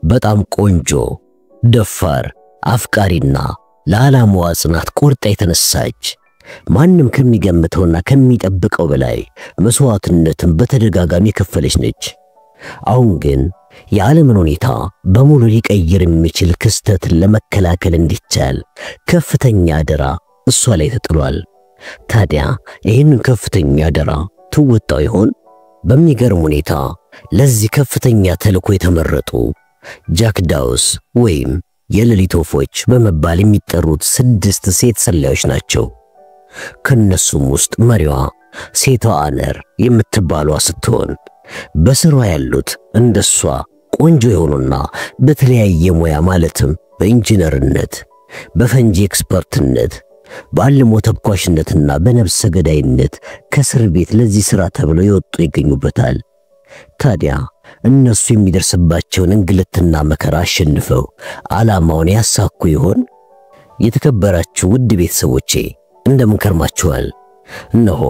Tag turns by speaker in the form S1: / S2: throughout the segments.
S1: በጣም ቆንጆ፣ ደፋር፣ አፍቃሪና ለዓላማዋ ጽናት ቆርጣ የተነሳች ማንም ከሚገምተውና ከሚጠብቀው በላይ መስዋዕትነትን በተደጋጋሚ የከፈለች ነች። አሁን ግን የዓለምን ሁኔታ በሙሉ ሊቀይር የሚችል ክስተትን ለመከላከል እንዲቻል ከፍተኛ አደራ እሷ ላይ ተጥሏል። ታዲያ ይህንን ከፍተኛ አደራ ትወጣው ይሆን? በሚገርም ሁኔታ ለዚህ ከፍተኛ ተልዕኮ የተመረጡ ጃክ ዳውስ ወይም የሌሊት ወፎች በመባል የሚጠሩት 6 ሴት ሰላዮች ናቸው። ከነሱም ውስጥ መሪዋ ሴቷ አነር የምትባሏ ስትሆን በስሯ ያሉት እንደሷ ቆንጆ የሆኑና በተለያየ ሙያ ማለትም በኢንጂነርነት፣ በፈንጂ ኤክስፐርትነት፣ በአልሞ ተኳሽነትና በነፍሰ ገዳይነት ከእስር ቤት ለዚህ ሥራ ተብለው የወጡ ይገኙበታል። ታዲያ እነሱ የሚደርስባቸውን እንግልትና መከራ አሸንፈው ዓላማውን ያሳኩ ይሆን? የተከበራችሁ ውድ ቤተሰቦቼ እንደምን ከርማችኋል? እነሆ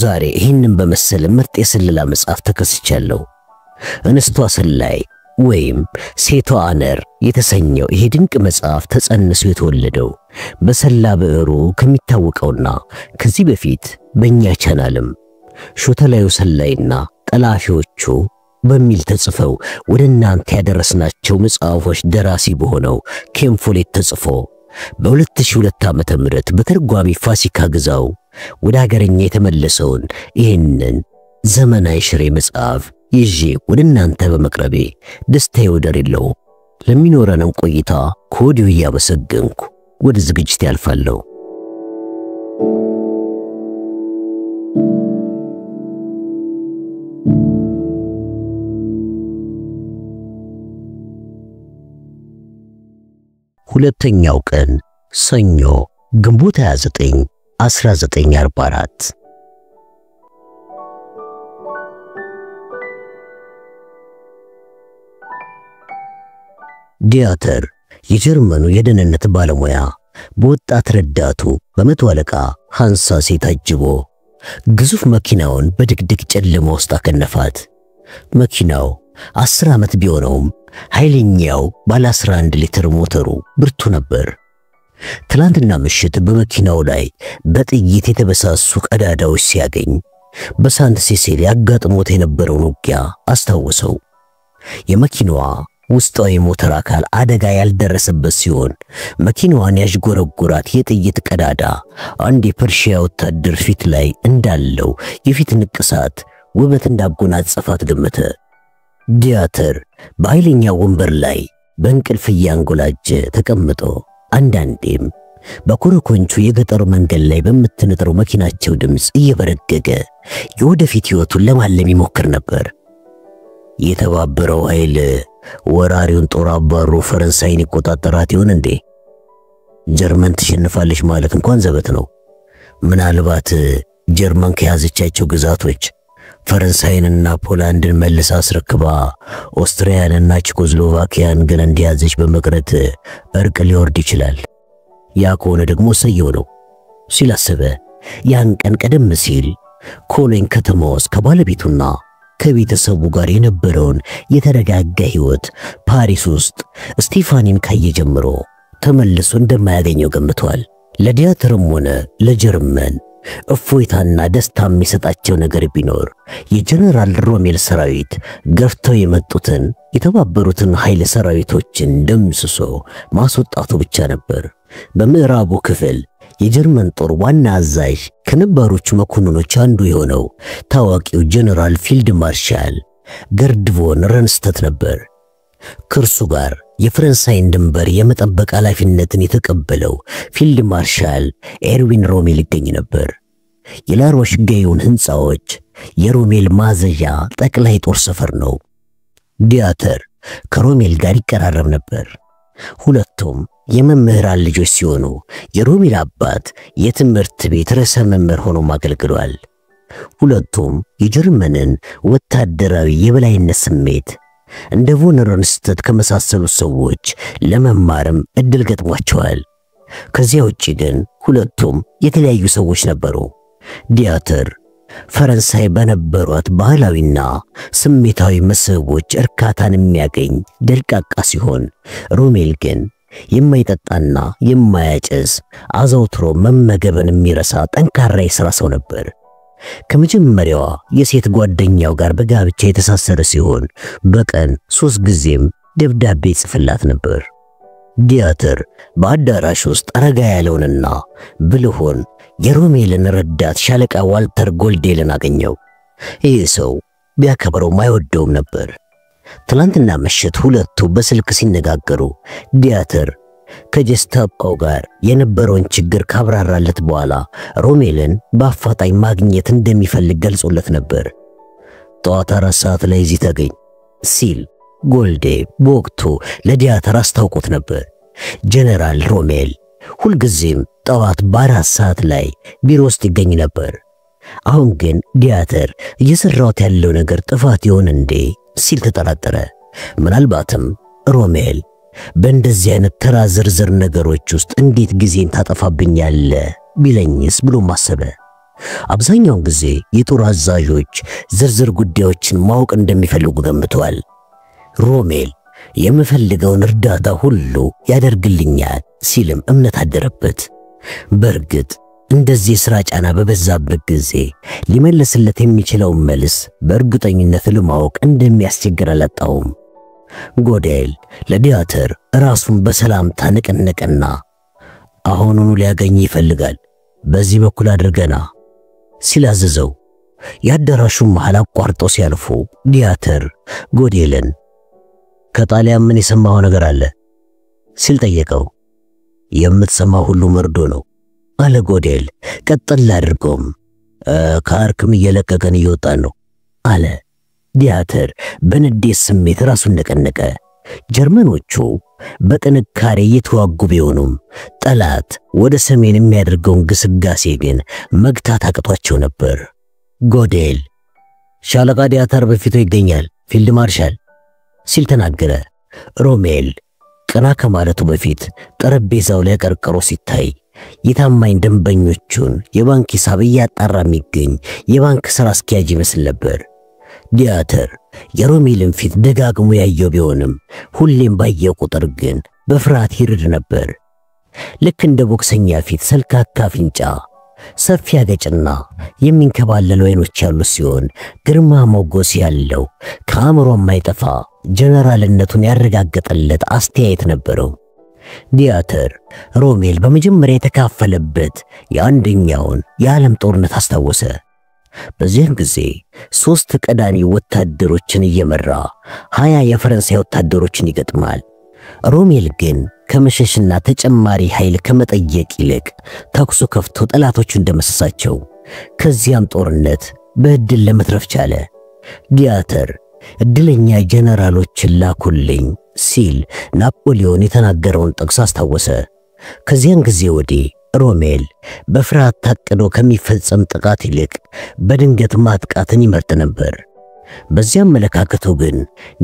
S1: ዛሬ ይህንን በመሰለ ምርጥ የስለላ መጽሐፍ ተከስቻለሁ። እንስቷ ሰላይ ወይም ሴቷ አነር የተሰኘው ይሄ ድንቅ መጽሐፍ ተጸንሶ የተወለደው በሰላ ብዕሩ ከሚታወቀውና ከዚህ በፊት በእኛ ቻናልም ሾተላዩ ሰላይና ጠላፊዎቹ በሚል ተጽፈው ወደ እናንተ ያደረስናቸው መጽሐፎች ደራሲ በሆነው ኬን ፎሌት ተጽፎ በ2002 ዓመተ ምህረት በተርጓሚ ፋሲካ ግዛው ወደ ሀገርኛ የተመለሰውን ይህንን ዘመናዊ ሽሬ መጽሐፍ ይዤ ወደ እናንተ በመቅረቤ ደስታዬ ወደር የለውም። ለሚኖረንም ቆይታ ከወዲሁ እያመሰገንኩ ወደ ዝግጅት ያልፋለሁ። ሁለተኛው ቀን ሰኞ ግንቦት 29 1944 ዲያተር የጀርመኑ የደህንነት ባለሙያ በወጣት ረዳቱ በመቶ አለቃ ሃንሳሴ ታጅቦ ግዙፍ መኪናውን በድቅድቅ ጨለማ ውስጥ አከነፋት። መኪናው 10 ዓመት ቢሆነውም ኃይለኛው ባለ 11 ሊትር ሞተሩ ብርቱ ነበር። ትላንትና ምሽት በመኪናው ላይ በጥይት የተበሳሱ ቀዳዳዎች ሲያገኝ በሳንት ሴሴሊ ያጋጥሞት የነበረውን ውጊያ አስታወሰው። የመኪናዋ ውስጣዊ ሞተር አካል አደጋ ያልደረሰበት ሲሆን መኪናዋን ያዥጎረጎራት የጥይት ቀዳዳ አንድ የፐርሺያ ወታደር ፊት ላይ እንዳለው የፊት ንቅሳት ውበት እንዳጎናጸፋት ገመተ። ዲያተር በኃይለኛ ወንበር ላይ በእንቅልፍ እያንጎላጀ ተቀምጦ አንዳንዴም በኮረኮንቹ የገጠር መንገድ ላይ በምትነጥረው መኪናቸው ድምጽ እየበረገገ የወደፊት ሕይወቱን ለማለም ይሞክር ነበር። የተባበረው ኃይል ወራሪውን ጦር አባሮ ፈረንሳይን ይቆጣጠራት ይሆን እንዴ? ጀርመን ትሸንፋለች ማለት እንኳን ዘበት ነው። ምናልባት ጀርመን ከያዘቻቸው ግዛቶች ፈረንሳይንና ፖላንድን መልሳ አስረክባ ኦስትሪያንና ቼኮስሎቫኪያን ግን እንዲያዘች በመቅረት እርቅ ሊወርድ ይችላል። ያ ከሆነ ደግሞ ሰየው ነው ሲል አሰበ። ያን ቀን ቀደም ሲል ኮሎኝ ከተማ ውስጥ ከባለቤቱና ከቤተሰቡ ጋር የነበረውን የተረጋጋ ሕይወት ፓሪስ ውስጥ ስቴፋኒን ካየ ጀምሮ ተመልሶ እንደማያገኘው ገምቷል። ለዲያተርም ሆነ ለጀርመን እፎይታና ደስታ የሚሰጣቸው ነገር ቢኖር የጀነራል ሮሜል ሰራዊት ገፍተው የመጡትን የተባበሩትን ኃይል ሰራዊቶችን ደምስሶ ማስወጣቱ ብቻ ነበር። በምዕራቡ ክፍል የጀርመን ጦር ዋና አዛዥ ከነባሮቹ መኮንኖች አንዱ የሆነው ታዋቂው ጀነራል ፊልድ ማርሻል ገርድ ቮን ረንስተት ነበር። ከእርሱ ጋር የፈረንሳይን ድንበር የመጠበቅ ኃላፊነትን የተቀበለው ፊልድ ማርሻል ኤርዊን ሮሜል ይገኝ ነበር። የላሮሽ ጋዩን ህንጻዎች የሮሜል ማዘዣ ጠቅላይ ጦር ሰፈር ነው። ዲያተር ከሮሜል ጋር ይቀራረብ ነበር። ሁለቱም የመምህራን ልጆች ሲሆኑ የሮሜል አባት የትምህርት ቤት ርዕሰ መምህር ሆኖ አገልግሏል። ሁለቱም የጀርመንን ወታደራዊ የበላይነት ስሜት እንደ ቮን ረንስተት ከመሳሰሉ ሰዎች ለመማርም እድል ገጥሟቸዋል። ከዚያ ውጪ ግን ሁለቱም የተለያዩ ሰዎች ነበሩ። ዲያተር ፈረንሳይ በነበሯት ባህላዊና ስሜታዊ መስህቦች እርካታን የሚያገኝ ደልቃቃ ሲሆን ሮሜል ግን የማይጠጣና የማያጨስ አዘውትሮ መመገብን የሚረሳ ጠንካራ የሥራ ሰው ነበር። ከመጀመሪያዋ የሴት ጓደኛው ጋር በጋብቻ የተሳሰረ ሲሆን በቀን 3 ጊዜም ደብዳቤ ጽፍላት ነበር። ዲያትር በአዳራሽ ውስጥ አረጋ ያለውንና ብልሆን የሮሜልን ረዳት ሻለቃ ዋልተር ጎልዴልን አገኘው። ይህ ሰው ቢያከብረውም አይወደውም ነበር። ትላንትና ምሽት ሁለቱ በስልክ ሲነጋገሩ ዲያትር ከጀስታፓው ጋር የነበረውን ችግር ካብራራለት በኋላ ሮሜልን በአፋጣኝ ማግኘት እንደሚፈልግ ገልጾለት ነበር። ጠዋት 4 ሰዓት ላይ እዚህ ተገኝ ሲል ጎልዴ በወቅቱ ለዲያትር አስታውቆት ነበር። ጀነራል ሮሜል ሁልጊዜም ጠዋት በ4 ሰዓት ላይ ቢሮ ውስጥ ይገኝ ነበር። አሁን ግን ዲያትር እየሰራው ያለው ነገር ጥፋት ይሆን እንዴ ሲል ተጠራጠረ። ምናልባትም ሮሜል በእንደዚህ አይነት ተራ ዝርዝር ነገሮች ውስጥ እንዴት ጊዜን ታጠፋብኛለህ ቢለኝስ ብሎ ማሰበ። አብዛኛውን ጊዜ የጦር አዛዦች ዝርዝር ጉዳዮችን ማወቅ እንደሚፈልጉ ገምቷል። ሮሜል የምፈልገውን እርዳታ ሁሉ ያደርግልኛል ሲልም እምነት አደረበት። በእርግጥ እንደዚህ ሥራ ጫና በበዛበት ጊዜ ሊመልስለት የሚችለው መልስ በእርግጠኝነት ለማወቅ እንደሚያስቸግር አላጣውም። ጎዴል ለዲያትር ራሱን በሰላምታ ነቀነቀና አሁኑኑ ሊያገኝ ይፈልጋል፣ በዚህ በኩል አድርገና ሲል አዘዘው። የአዳራሹን መሃል አቋርጦ ሲያልፉ ዲያትር ጎዴልን ከጣሊያን ምን የሰማው ነገር አለ ሲል ጠየቀው። የምትሰማው ሁሉ መርዶ ነው አለ ጎዴል ቀጥል አድርጎም። ከአርክም እየለቀቀን እየወጣን ነው አለ። ዲያትር በንዴት ስሜት ራሱን ነቀነቀ። ጀርመኖቹ በጥንካሬ እየተዋጉ ቢሆኑም ጠላት ወደ ሰሜን የሚያደርገውን ግስጋሴ ግን መግታት አቅቷቸው ነበር። ጎዴል ሻለቃ ዲያትር በፊቱ ይገኛል ፊልድ ማርሻል ሲል ተናገረ። ሮሜል ቀና ከማለቱ በፊት ጠረጴዛው ላይ ቀርቅሮ ሲታይ የታማኝ ደንበኞቹን የባንክ ሂሳብ እያጣራ የሚገኝ የባንክ ሥራ አስኪያጅ ይመስል ነበር። ዲያትር የሮሜልን ፊት ደጋግሞ ያየው ቢሆንም ሁሌም ባየው ቁጥር ግን በፍርሃት ይርድ ነበር። ልክ እንደ ቦክሰኛ ፊት ሰልካካ አፍንጫ፣ ሰፊ አገጭና የሚንከባለሉ አይኖች ያሉት ሲሆን ግርማ ሞገስ ያለው ከአእምሮ የማይጠፋ ጀነራልነቱን ያረጋገጠለት አስተያየት ነበረው። ዲያትር ሮሜል በመጀመሪያ የተካፈለበት የአንደኛውን የዓለም ጦርነት አስታወሰ። በዚህን ጊዜ 3 ቀዳሚ ወታደሮችን እየመራ 20 የፈረንሳይ ወታደሮችን ይገጥማል። ሮሜል ግን ከመሸሽና ተጨማሪ ኃይል ከመጠየቅ ይልቅ ተኩስ ከፍቶ ጠላቶቹን እንደመሰሳቸው ከዚያም ጦርነት በእድል ለመትረፍ ቻለ። ዲያትር እድለኛ ጀነራሎችን ላኩልኝ ሲል ናፖሊዮን የተናገረውን ጥቅስ አስታወሰ። ከዚያን ጊዜ ወዲህ ሮሜል በፍርሃት ታቅዶ ከሚፈጸም ጥቃት ይልቅ በድንገት ማጥቃትን ይመርጥ ነበር። በዚያም መለካከቱ ግን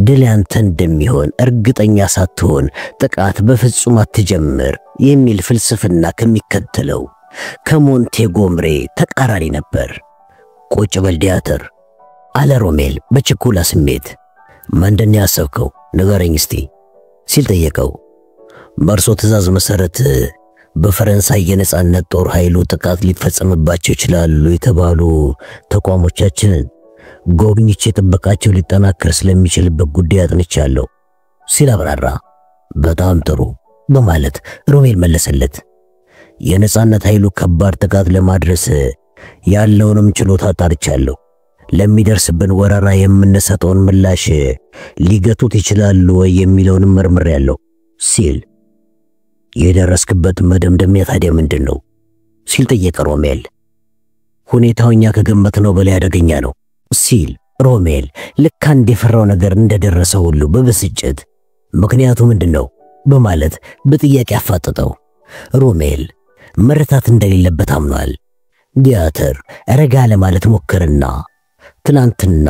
S1: ድል ያንተ እንደሚሆን እርግጠኛ ሳትሆን ጥቃት በፍጹም አትጀምር የሚል ፍልስፍና ከሚከተለው ከሞንቴጎምሬ ተቃራኒ ነበር። ቁጭ በል ዲያትር አለ ሮሜል በችኩላ ስሜት። ምንድን ያሰብከው ንገረኝ እስቲ ሲል ጠየቀው። በእርሶ ትእዛዝ መሰረት በፈረንሳይ የነጻነት ጦር ኃይሉ ጥቃት ሊፈጸምባቸው ይችላሉ የተባሉ ተቋሞቻችንን ጎብኝቼ ጥበቃቸው ሊጠናከር ስለሚችልበት ጉዳይ አጥንቻለሁ ሲል አብራራ። በጣም ጥሩ በማለት ሮሜል መለሰለት። የነጻነት ኃይሉ ከባድ ጥቃት ለማድረስ ያለውንም ችሎታ አጣርቻለሁ። ለሚደርስብን ወረራ የምንሰጠውን ምላሽ ሊገቱት ይችላሉ ወይ የሚለውንም መርምሬያለሁ ሲል የደረስክበት መደምደሚያ ታዲያ ምንድነው ሲል ጠየቀ ሮሜል። ሁኔታው እኛ ከገመትነው በላይ አደገኛ ነው ሲል ሮሜል ልክ አንድ የፈራው ነገር እንደደረሰው ሁሉ በብስጭት ምክንያቱ ምንድነው በማለት በጥያቄ አፋጠጠው። ሮሜል መረታት እንደሌለበት አምኗል። ዲያትር ረጋ ለማለት ሞከረና ትናንትና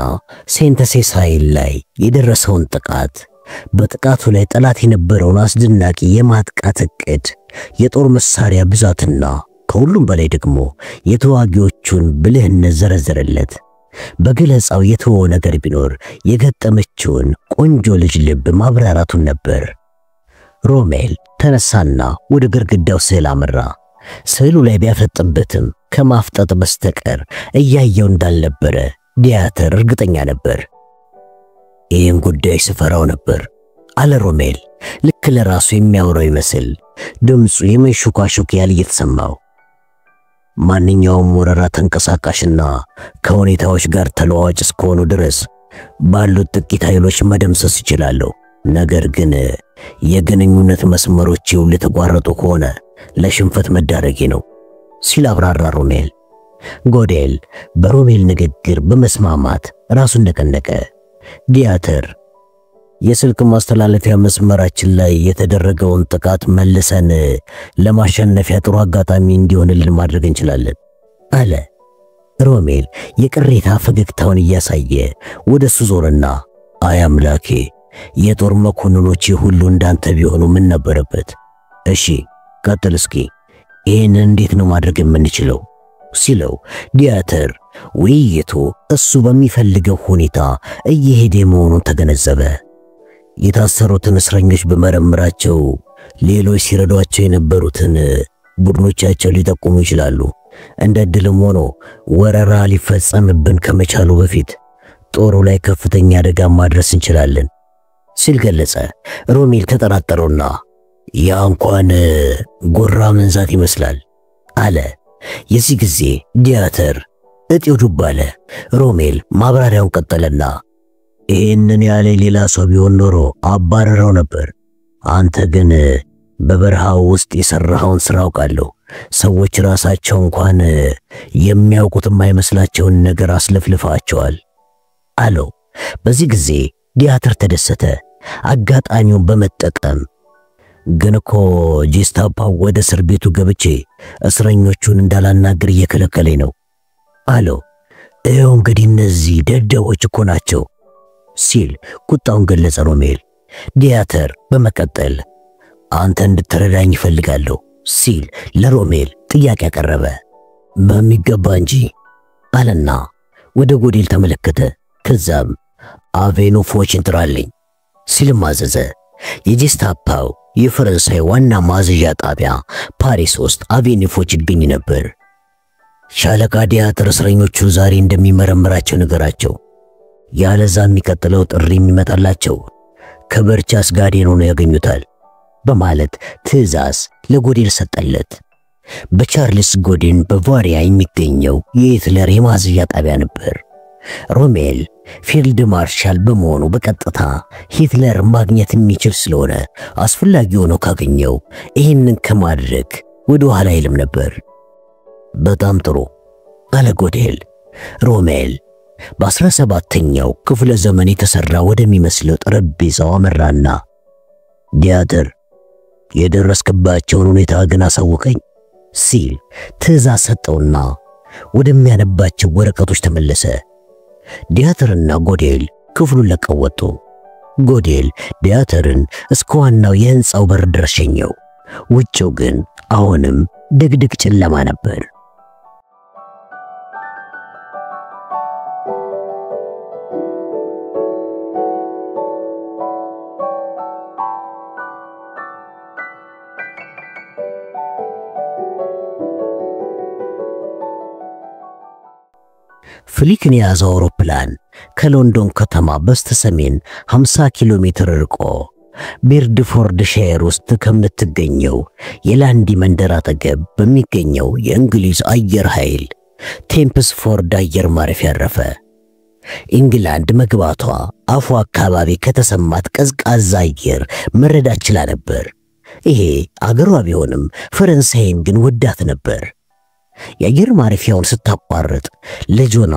S1: ሴንት ሴሳይል ላይ የደረሰውን ጥቃት፣ በጥቃቱ ላይ ጠላት የነበረውን አስደናቂ የማጥቃት እቅድ፣ የጦር መሳሪያ ብዛትና ከሁሉም በላይ ደግሞ የተዋጊዎቹን ብልህነት ዘረዘረለት። በገለጻው የተወው ነገር ቢኖር የገጠመችውን ቆንጆ ልጅ ልብ ማብራራቱን ነበር። ሮሜል ተነሳና ወደ ግድግዳው ስዕል አመራ። ስዕሉ ላይ ቢያፈጥበትም ከማፍጠጥ በስተቀር እያየው እንዳልነበረ ዲያተር እርግጠኛ ነበር። ይህን ጉዳይ ስፈራው ነበር አለ ሮሜል፣ ልክ ለራሱ የሚያወራው ይመስል ድምፁ የመንሹካሹክ ያህል እየተሰማው። ማንኛውም ወረራ ተንቀሳቃሽና ከሁኔታዎች ጋር ተለዋዋጭ እስከሆኑ ድረስ ባሉት ጥቂት ኃይሎች መደምሰስ ይችላለሁ። ነገር ግን የግንኙነት መስመሮች ለተቋረጡ ከሆነ ለሽንፈት መዳረጌ ነው ሲል አብራራ ሮሜል። ጎዴል በሮሜል ንግግር በመስማማት ራሱን ነቀነቀ። ዲያተር የስልክ ማስተላለፊያ መስመራችን ላይ የተደረገውን ጥቃት መልሰን ለማሸነፊያ ጥሩ አጋጣሚ እንዲሆንልን ማድረግ እንችላለን አለ። ሮሜል የቅሬታ ፈገግታውን እያሳየ ወደሱ ዞረና አይ አምላኬ፣ የጦር መኮንኖች ሁሉ እንዳንተ ቢሆኑ ምን ነበረበት? እሺ ቀጥል እስኪ፣ ይህን እንዴት ነው ማድረግ የምንችለው ሲለው ዲያተር ውይይቱ እሱ በሚፈልገው ሁኔታ እየሄደ መሆኑን ተገነዘበ። የታሰሩትን እስረኞች በመረምራቸው ሌሎች ሲረዷቸው የነበሩትን ቡድኖቻቸው ሊጠቁሙ ይችላሉ። እንደ ዕድልም ሆኖ ወረራ ሊፈጸምብን ከመቻሉ በፊት ጦሩ ላይ ከፍተኛ አደጋ ማድረስ እንችላለን ሲል ገለጸ። ሮሜል ተጠራጠረውና ያ እንኳን ጎራ መንዛት ይመስላል አለ። የዚህ ጊዜ ዲያተር እጢው ዱብ አለ። ሮሜል ማብራሪያውን ቀጠለና ይህንን ያለ ሌላ ሰው ቢሆን ኖሮ አባረረው ነበር። አንተ ግን በበረሃው ውስጥ የሰራኸውን ስራ አውቃለሁ። ሰዎች ራሳቸው እንኳን የሚያውቁት የማይመስላቸውን ነገር አስለፍልፋቸዋል አለው። በዚህ ጊዜ ዲያተር ተደሰተ። አጋጣሚውን በመጠቀም ግን እኮ ጄስታፓ ወደ እስር ቤቱ ገብቼ እስረኞቹን እንዳላናግር እየከለከለኝ ነው አለው። ይኸው እንግዲህ እነዚህ ደደቦች እኮ ናቸው ሲል ቁጣውን ገለጸ ሮሜል። ዲያተር በመቀጠል አንተ እንድትረዳኝ እፈልጋለሁ ሲል ለሮሜል ጥያቄ ያቀረበ። በሚገባ እንጂ አለና ወደ ጎዴል ተመለከተ። ከዛም አቬኖፎችን ጥራልኝ ሲል ማዘዘ። የጄስታፓው የፈረንሳይ ዋና ማዘዣ ጣቢያ ፓሪስ ውስጥ አቬኖፎች ይገኝ ነበር። ሻለቃ ዲያተር እስረኞቹን ዛሬ እንደሚመረምራቸው ነገራቸው። ያለዛ የሚቀጥለው ጥሪ የሚመጣላቸው ከበርቻስ ጋዴን ሆኖ ያገኙታል በማለት ትዕዛዝ ለጎዴል ሰጠለት። በቻርልስ ጎዴን በቫሪያ የሚገኘው የሂትለር የማዘዣ ጣቢያ ነበር። ሮሜል ፊልድ ማርሻል በመሆኑ በቀጥታ ሂትለር ማግኘት የሚችል ስለሆነ አስፈላጊ ሆኖ ካገኘው ይህንን ከማድረግ ወደ ኋላ አይልም ነበር። በጣም ጥሩ አለ ጎዴል። ሮሜል በ17ኛው ክፍለ ዘመን የተሰራ ወደሚመስለው ጠረጴዛው አመራና ዲያተር የደረስክባቸውን ሁኔታ ግን አሳውቀኝ ሲል ትዕዛዝ ሰጠውና ወደሚያነባቸው ወረቀቶች ተመለሰ። ዲያተርና ጎዴል ክፍሉን ለቀው ወጡ። ጎዴል ዲያተርን እስከ ዋናው የህንጻው በር ድረስ ሸኘው። ውጭው ግን አሁንም ድቅድቅ ጨለማ ነበር። ፍሊክን የያዘው አውሮፕላን ከሎንዶን ከተማ በስተሰሜን 50 ኪሎ ሜትር ርቆ ቤርድፎርድ ሻየር ውስጥ ከምትገኘው የላንዲ መንደር አጠገብ በሚገኘው የእንግሊዝ አየር ኃይል ቴምፕስፎርድ አየር ማረፊያ አረፈ። ኢንግላንድ መግባቷ አፉ አካባቢ ከተሰማት ቀዝቃዛ አየር መረዳት ችላ ነበር። ይሄ አገሯ ቢሆንም ፈረንሳይን ግን ወዳት ነበር። የአየር ማረፊያውን ስታቋርጥ ልጆና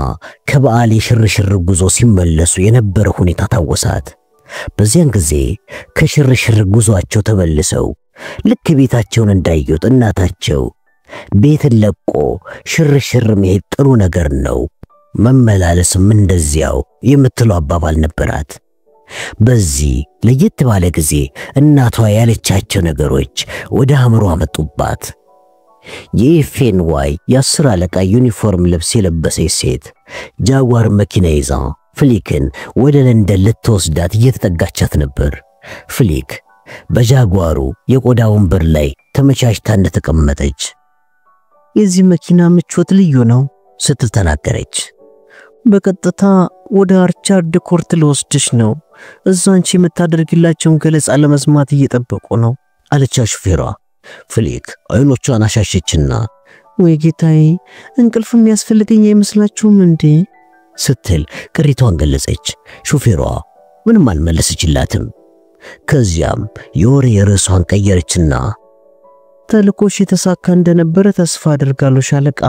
S1: ከበዓል የሽርሽር ጉዞ ሲመለሱ የነበረ ሁኔታ ታወሳት። በዚያን ጊዜ ከሽርሽር ጉዞአቸው ተመልሰው ልክ ቤታቸውን እንዳዩት እናታቸው ቤትን ለቆ ሽርሽር መሄድ ጥሩ ነገር ነው፣ መመላለስም እንደዚያው የምትለው አባባል ነበራት። በዚህ ለየት ባለ ጊዜ እናቷ ያለቻቸው ነገሮች ወደ አእምሮ አመጡባት። የኤፍኤንዋይ የ10 አለቃ ዩኒፎርም ልብስ የለበሰች ሴት ጃጓር መኪና ይዛ ፍሊክን ወደ ለንደን ልትወስዳት እየተጠጋቻት ነበር። ፍሊክ በጃጓሩ የቆዳ ወንበር ላይ ተመቻችታ እንደተቀመጠች
S2: የዚህ መኪና ምቾት ልዩ ነው
S1: ስትል ተናገረች።
S2: በቀጥታ ወደ አርቻርድ ኮርት ልወስድሽ ነው። እዛንቺ የምታደርግላቸውን ገለጻ ለመስማት እየጠበቁ ነው
S1: አለች ሹፌሯ። ፍሊክ አይኖቿን አሻሸችና
S2: ወይ ጌታዬ እንቅልፍ የሚያስፈልገኝ አይመስላችሁም እንዴ
S1: ስትል ቅሪቷን ገለጸች። ሹፌሯ ምንም አልመለሰችላትም። ከዚያም የወሬ ርዕሷን ቀየረችና
S2: ተልኮሽ የተሳካ እንደነበረ ተስፋ አደርጋለሁ ሻለቃ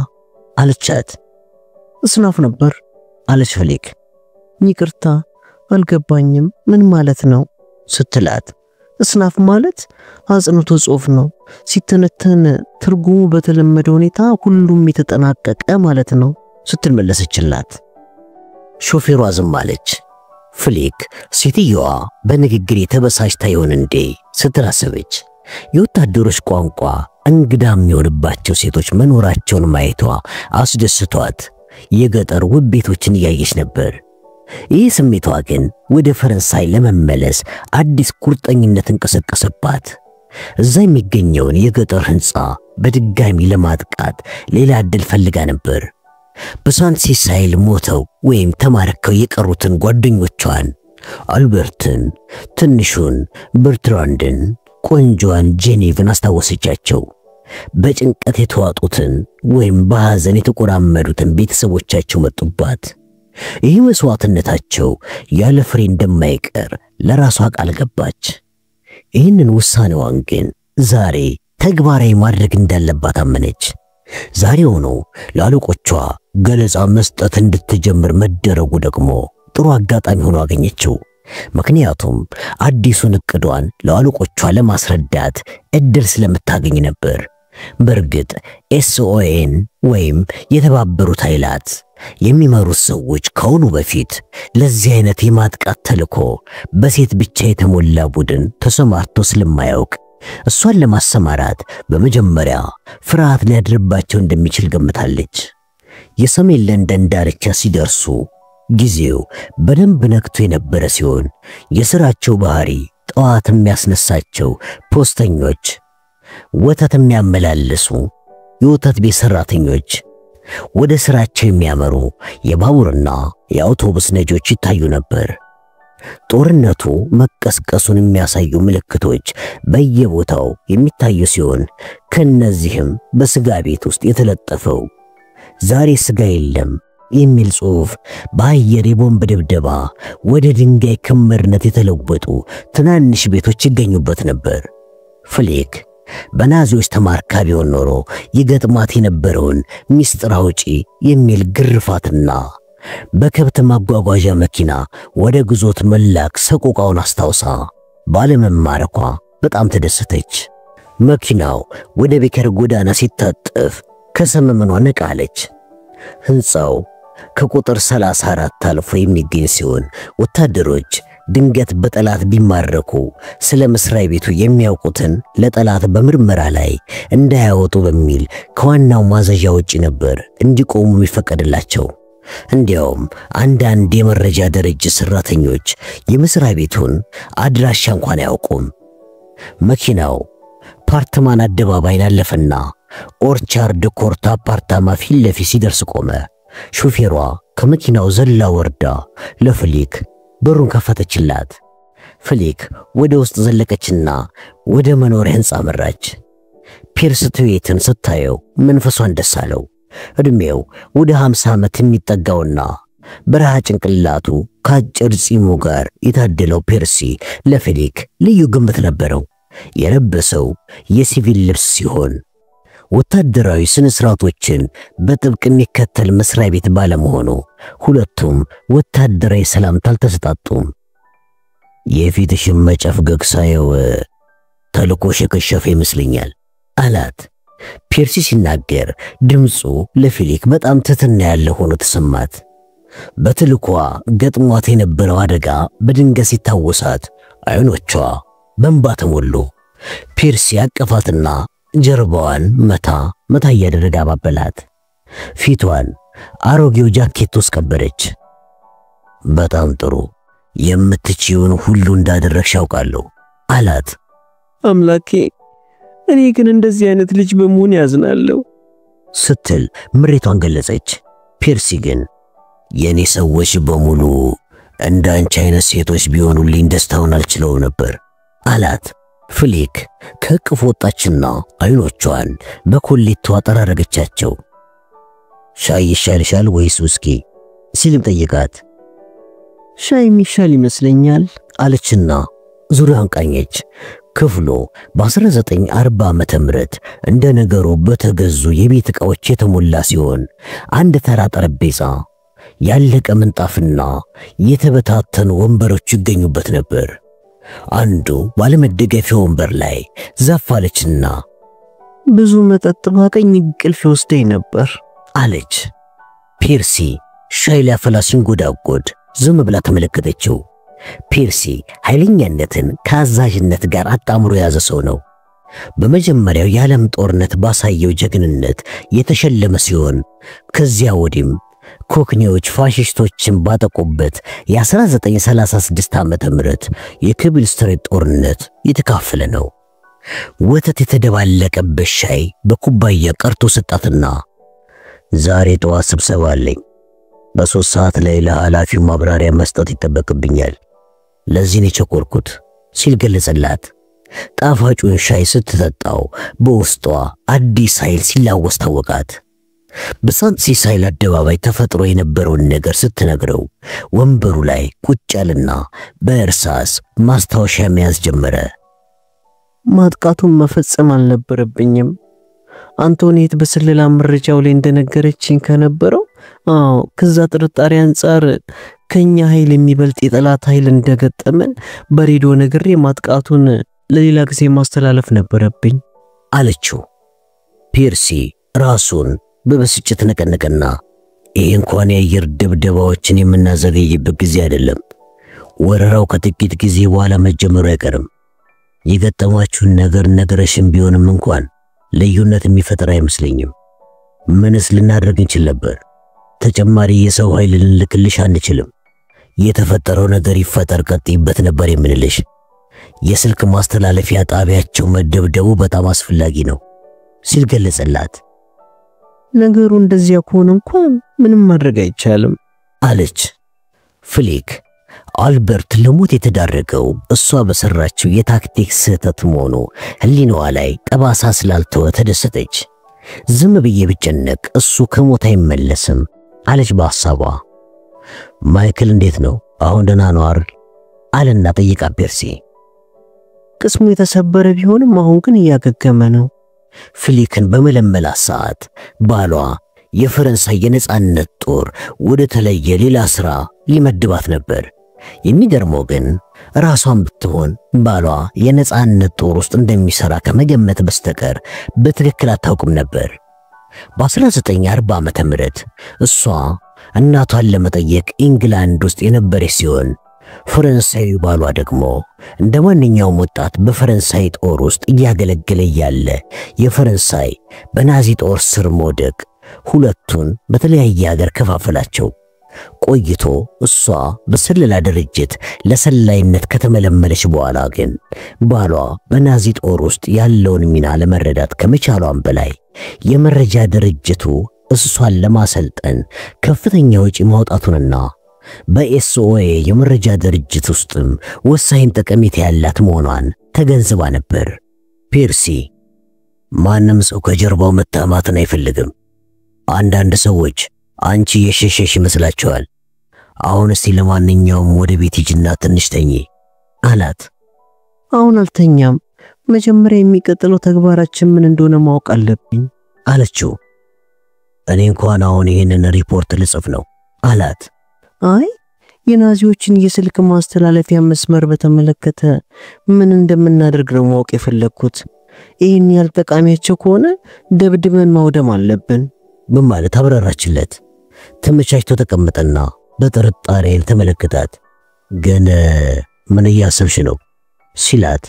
S1: አለቻት።
S2: እስናፍ ነበር
S1: አለች ፍሊክ።
S2: ይቅርታ አልገባኝም ምን ማለት ነው
S1: ስትላት
S2: እስናፍ ማለት አጽንቶ ጽሑፍ ነው። ሲተነተን ትርጉሙ በተለመደ ሁኔታ ሁሉም የተጠናቀቀ ማለት ነው
S1: ስትል መለሰችላት። ሾፌሯ ዝም አለች። ፍሊክ ሴትየዋ በንግግር የተበሳጭታ ይሆን እንዴ ስትል አሰበች። የወታደሮች ቋንቋ እንግዳ የሚሆንባቸው ሴቶች መኖራቸውን ማየቷ አስደስቷት የገጠር ውብ ቤቶችን እያየች ነበር። ይህ ስሜቷ ግን ወደ ፈረንሳይ ለመመለስ አዲስ ቁርጠኝነት እንቀሰቀሰባት። እዛ የሚገኘውን የገጠር ሕንፃ በድጋሚ ለማጥቃት ሌላ ዕድል ፈልጋ ነበር። በሳንት ሲሳይል ሞተው ወይም ተማርከው የቀሩትን ጓደኞቿን አልበርትን፣ ትንሹን በርትራንድን፣ ቆንጆዋን ጄኔቭን አስታወሰቻቸው። በጭንቀት የተዋጡትን ወይም በሐዘን የተቆራመዱትን ቤተሰቦቻቸው መጡባት። ይህ መስዋዕትነታቸው ያለ ፍሬ እንደማይቀር ለራሷ ቃል ገባች። ይህንን ውሳኔዋን ግን ዛሬ ተግባራዊ ማድረግ እንዳለባት አመነች። ዛሬውኑ ለአለቆቿ ገለጻ መስጠት እንድትጀምር መደረጉ ደግሞ ጥሩ አጋጣሚ ሆኖ አገኘችው። ምክንያቱም አዲሱን እቅዷን ለአለቆቿ ለማስረዳት እድል ስለምታገኝ ነበር። በርግጥ ኤስኦኤን ወይም የተባበሩት ኃይላት የሚመሩት ሰዎች ከሆኑ በፊት ለዚህ አይነት የማጥቃት ተልዕኮ በሴት ብቻ የተሞላ ቡድን ተሰማርቶ ስለማያውቅ እሷን ለማሰማራት በመጀመሪያ ፍርሃት ሊያድርባቸው እንደሚችል ገምታለች። የሰሜን ለንደን ዳርቻ ሲደርሱ ጊዜው በደንብ ነክቶ የነበረ ሲሆን የሥራቸው ባህሪ ጠዋት የሚያስነሳቸው ፖስተኞች፣ ወተት የሚያመላልሱ የወተት ቤት ሰራተኞች፣ ወደ ሥራቸው የሚያመሩ የባቡርና የአውቶቡስ ነጆች ይታዩ ነበር። ጦርነቱ መቀስቀሱን የሚያሳዩ ምልክቶች በየቦታው የሚታዩ ሲሆን ከነዚህም በስጋ ቤት ውስጥ የተለጠፈው ዛሬ ስጋ የለም የሚል ጽሑፍ በአየር የቦምብ ድብደባ ወደ ድንጋይ ክምርነት የተለወጡ ትናንሽ ቤቶች ይገኙበት ነበር። ፍሊክ በናዚዎች ተማርካ ቢሆን ኖሮ ይገጥማት የነበረውን ሚስጥር አውጪ የሚል ግርፋትና በከብት ማጓጓዣ መኪና ወደ ግዞት መላክ ሰቆቃውን አስታውሳ ባለመማረኳ በጣም ተደሰተች። መኪናው ወደ ቤከር ጎዳና ሲታጠፍ ከሰመመኗ ነቃለች። ሕንፃው ከቁጥር 34 አልፎ የሚገኝ ሲሆን ወታደሮች ድንገት በጠላት ቢማረኩ ስለ መስሪያ ቤቱ የሚያውቁትን ለጠላት በምርመራ ላይ እንዳያወጡ በሚል ከዋናው ማዘዣ ውጪ ነበር እንዲቆሙ የሚፈቀድላቸው። እንዲያውም አንዳንድ የመረጃ ድርጅት ሰራተኞች የመስሪያ ቤቱን አድራሻ እንኳን አያውቁም። መኪናው ፓርትማን አደባባይን አለፈና ኦርቻርድ ኮርት አፓርታማ ፊት ለፊት ሲደርስ ቆመ። ሹፌሯ ከመኪናው ዘላ ወርዳ ለፍሊክ በሩን ከፈተችላት። ፍሊክ ወደ ውስጥ ዘለቀችና ወደ መኖሪያ ሕንፃ መራች። ፒርስ ትዌትን ስታየው መንፈሷን ደስ አለው። እድሜው ወደ 50 ዓመት የሚጠጋውና በረሃ ጭንቅላቱ ከአጭር ጺሙ ጋር የታደለው ፒርሲ ለፍሊክ ልዩ ግምት ነበረው። የለበሰው የሲቪል ልብስ ሲሆን ወታደራዊ ስነ ስርዓቶችን በጥብቅ የሚከተል መስሪያ ቤት ባለመሆኑ ሁለቱም ወታደራዊ ሰላምታ አልተሰጣጡም። የፊትሽን መጨፍገግ ሳየው ተልኮሽ የከሸፈ ይመስለኛል አላት። ፒርሲ ሲናገር ድምፁ ለፍሊክ በጣም ትትና ያለ ሆኖ ተሰማት። በትልኳ ገጥሟት የነበረው አደጋ በድንገት ሲታወሳት አይኖቿ በእንባ ተሞሉ። ፒርሲ አቀፋትና ጀርባዋን መታ መታ እያደረገ አባበላት። ፊቷን አሮጌው ጃኬት ውስጥ ቀበረች። በጣም ጥሩ፣ የምትችይውን ሁሉ እንዳደረግሽ አውቃለሁ አላት።
S2: አምላኬ፣ እኔ ግን እንደዚህ አይነት ልጅ በመሆን ያዝናለሁ
S1: ስትል ምሬቷን ገለጸች። ፔርሲ ግን የኔ ሰዎች በሙሉ እንዳንቺ አይነት ሴቶች ቢሆኑልኝ ደስታውን አልችለው ነበር አላት። ፍሊክ ከቅፍ ወጣችና አይኖቿን በኮሌቷ ጠራረገቻቸው። ሻይ ይሻልሻል ወይስ ውስኪ ሲልም ጠየቃት።
S2: ሻይ የሚሻል ይመስለኛል
S1: አለችና ዙሪያውን ቃኘች። ክፍሉ በ1940 ዓመተ ምህረት እንደ ነገሩ በተገዙ የቤት ዕቃዎች የተሞላ ሲሆን አንድ ተራ ጠረጴዛ፣ ያለቀ ምንጣፍና የተበታተኑ ወንበሮች ይገኙበት ነበር። አንዱ ባለመደገፊያ ወንበር ላይ ዘፋለችና
S2: ብዙ መጠጥ ባቀኝ እንቅልፍ ወስደኝ ነበር
S1: አለች። ፔርሲ ሻይ ሊያፈላ ሲንጎዳጎድ ዝም ብላ ተመለከተችው። ፔርሲ ኃይለኛነትን ከአዛዥነት ጋር አጣምሮ የያዘ ሰው ነው። በመጀመሪያው የዓለም ጦርነት ባሳየው ጀግንነት የተሸለመ ሲሆን ከዚያ ወዲህም ኮክኔዎች ፋሽስቶችን ባጠቁበት የ1936 ዓመተ ምህረት የክብል ስትሬት ጦርነት የተካፈለ ነው። ወተት የተደባለቀበት ሻይ በኩባያ ቀርቶ ሰጣትና ዛሬ ጠዋት ስብሰባ አለኝ፣ በ3 ሰዓት ላይ ለኃላፊው ማብራሪያ መስጠት ይጠበቅብኛል፣ ለዚህ ነው የቸኮልኩት ሲል ገለጸላት። ጣፋጩን ሻይ ስትጠጣው በውስጧ አዲስ ኃይል ሲላወስ ታወቃት። በሳንት ሲሳይል አደባባይ ተፈጥሮ የነበረውን ነገር ስትነግረው ወንበሩ ላይ ቁጭ ያለና በእርሳስ ማስታወሻ መያዝ ጀመረ።
S2: ማጥቃቱን መፈጸም አልነበረብኝም። አንቶኒየት በስለላ መረጃው ላይ እንደነገረችኝ ከነበረው ከዛ ጥርጣሬ አንፃር ከኛ ኃይል የሚበልጥ የጠላት ኃይል እንደገጠመን በሬዲዮ ነግሬ ማጥቃቱን ለሌላ ጊዜ ማስተላለፍ ነበረብኝ
S1: አለችው። ፔርሲ ራሱን በብስጭት ነቀነቀና ይሄ እንኳን የአየር ድብደባዎችን የምናዘገይበት ጊዜ አይደለም፣ ወረራው ከጥቂት ጊዜ በኋላ መጀመሩ አይቀርም። የገጠማችሁን ነገር ነገረሽም ቢሆንም እንኳን ልዩነት የሚፈጠር አይመስለኝም። ምንስ ልናደርግ እንችል ነበር? ተጨማሪ የሰው ኃይል ልንልክልሽ አንችልም። የተፈጠረው ነገር ይፈጠር ቀጥይበት ነበር የምንልሽ። የስልክ ማስተላለፊያ ጣቢያቸው መደብደቡ በጣም አስፈላጊ ነው ሲል ገለጸላት።
S2: ነገሩ እንደዚያ ከሆነ እንኳን ምንም ማድረግ አይቻልም
S1: አለች። ፍሊክ አልበርት ለሞት የተዳረገው እሷ በሰራችው የታክቲክ ስህተት መሆኑ ህሊናዋ ላይ ጠባሳ ስላልተወ ተደሰተች። ዝም ብዬ ብጨነቅ እሱ ከሞት አይመለስም አለች በሐሳቧ። ማይክል እንዴት ነው? አሁን ደህና ነው አይደል? አለና ጠይቃ ፔርሲ።
S2: ቅስሙ የተሰበረ ቢሆንም አሁን ግን እያገገመ ነው።
S1: ፍሊክን በመለመላት ሰዓት ባሏ የፈረንሳይ የነጻነት ጦር ወደ ተለየ ሌላ ሥራ ሊመድባት ነበር። የሚገርመው ግን ራሷን ብትሆን ባሏ የነጻነት ጦር ውስጥ እንደሚሰራ ከመገመት በስተቀር በትክክል አታውቅም ነበር። በ1940 ዓመተ ምህረት እሷ እናቷን ለመጠየቅ ኢንግላንድ ውስጥ የነበረች ሲሆን ፈረንሳዊ ባሏ ደግሞ እንደማንኛውም ወጣት በፈረንሳይ ጦር ውስጥ እያገለገለ ያለ የፈረንሳይ በናዚ ጦር ስር መውደቅ ሁለቱን በተለያየ ሀገር ከፋፈላቸው። ቆይቶ እሷ በስለላ ድርጅት ለሰላይነት ከተመለመለች በኋላ ግን ባሏ በናዚ ጦር ውስጥ ያለውን ሚና ለመረዳት ከመቻሏም በላይ የመረጃ ድርጅቱ እሷን ለማሰልጠን ከፍተኛ ወጪ ማውጣቱንና በኤስኦኤ የመረጃ ድርጅት ውስጥም ወሳኝ ጠቀሜታ ያላት መሆኗን ተገንዝባ ነበር። ፔርሲ ማንም ሰው ከጀርባው መታማትን አይፈልግም። አንዳንድ ሰዎች አንቺ የሸሸሽ ይመስላቸዋል። አሁን እስቲ ለማንኛውም ወደ ቤት ሂጂና ትንሽ ተኚ አላት።
S2: አሁን አልተኛም፣ መጀመሪያ የሚቀጥለው ተግባራችን ምን እንደሆነ ማወቅ አለብኝ
S1: አለችው። እኔ እንኳን አሁን ይሄንን ሪፖርት ልጽፍ ነው አላት።
S2: አይ የናዚዎችን የስልክ ማስተላለፊያ መስመር በተመለከተ ምን እንደምናደርግ ነው ማወቅ የፈለኩት። ይሄን ያልጠቃሚያቸው ከሆነ ደብድበን ማውደም አለብን
S1: በማለት አብራራችለት። ተመቻችቶ ተቀመጠና በጥርጣሬ ተመለከታት። ግን ምን እያሰብሽ ነው ሲላት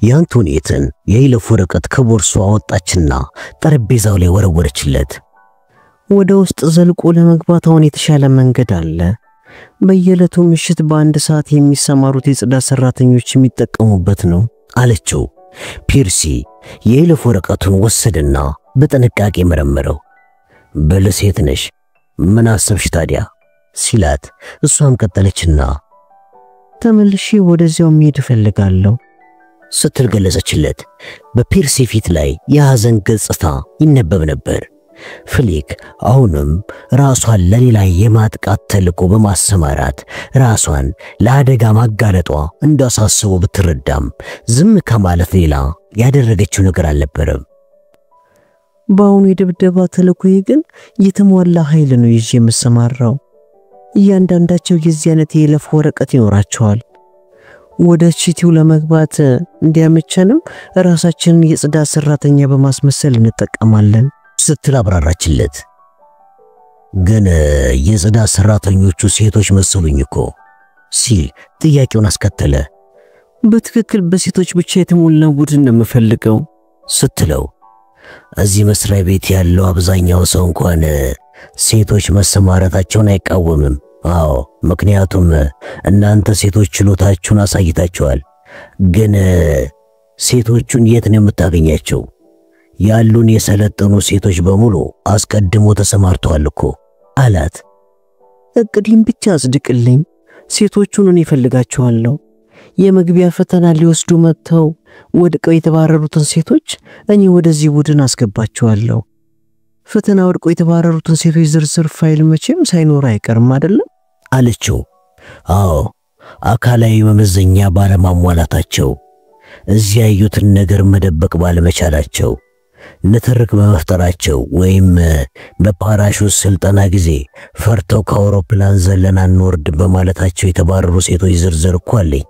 S1: የአንቶኔትን የይለፍ ወረቀት ከቦርሷ አወጣችና ጠረጴዛው ላይ ወረወረችለት።
S2: ወደ ውስጥ ዘልቆ ለመግባት አሁን የተሻለ መንገድ አለ። በየዕለቱ ምሽት በአንድ ሰዓት የሚሰማሩት የጽዳት ሰራተኞች የሚጠቀሙበት ነው
S1: አለችው። ፒርሲ የይለፍ ወረቀቱን ወሰደና በጥንቃቄ መረመረው። በለሴት ነሽ ምን አሰብሽ ታዲያ ሲላት እሷም ቀጠለችና
S2: ተመልሼ ወደዚያው መሄድ እፈልጋለሁ
S1: ስትል ገለጸችለት። በፒርሲ ፊት ላይ የሐዘን ገጽታ ይነበብ ነበር። ፍሊክ አሁንም ራሷን ለሌላ የማጥቃት ተልዕኮ በማሰማራት ራሷን ለአደጋ ማጋለጧ እንዳሳስበው ብትረዳም ዝም ከማለት ሌላ ያደረገችው ነገር አልነበረም።
S2: በአሁኑ የድብደባ ተልዕኮዬ ግን የተሟላ ኃይል ነው ይዤ የምሰማራው። እያንዳንዳቸው የዚህ አይነት የይለፍ ወረቀት ይኖራቸዋል። ወደ ቺቲው ለመግባት እንዲያመቸንም ራሳችንን የጽዳት ሰራተኛ በማስመሰል እንጠቀማለን
S1: ስትል አብራራችለት። ግን የጽዳት ሰራተኞቹ ሴቶች መሰሉኝ እኮ ሲል ጥያቄውን አስከተለ።
S2: በትክክል በሴቶች ብቻ የተሞላ ቡድን ነው የምፈልገው
S1: ስትለው እዚህ መስሪያ ቤት ያለው አብዛኛው ሰው እንኳን ሴቶች መሰማራታቸውን አይቃወምም። አዎ ምክንያቱም እናንተ ሴቶች ችሎታችሁን አሳይታችኋል። ግን ሴቶቹን የት ነው የምታገኛቸው? ያሉን የሰለጠኑ ሴቶች በሙሉ አስቀድሞ ተሰማርተዋል እኮ አላት።
S2: እቅዴን ብቻ አጽድቅልኝ። ሴቶቹን እኔ እፈልጋቸዋለሁ። የመግቢያ ፈተና ሊወስዱ መጥተው ወድቀው የተባረሩትን ሴቶች እኔ ወደዚህ ቡድን አስገባቸዋለሁ። ፈተና ወድቀው የተባረሩትን ሴቶች ዝርዝር ፋይል መቼም ሳይኖር አይቀርም አይደለም
S1: አለችው። አዎ አካላዊ መመዘኛ ባለማሟላታቸው፣ እዚያ ያዩትን ነገር መደበቅ ባለመቻላቸው፣ ንትርክ በመፍጠራቸው ወይም በፓራሹት ስልጠና ጊዜ ፈርተው ከአውሮፕላን ዘለና እንወርድ በማለታቸው የተባረሩ ሴቶች ዝርዝር እኮ አለኝ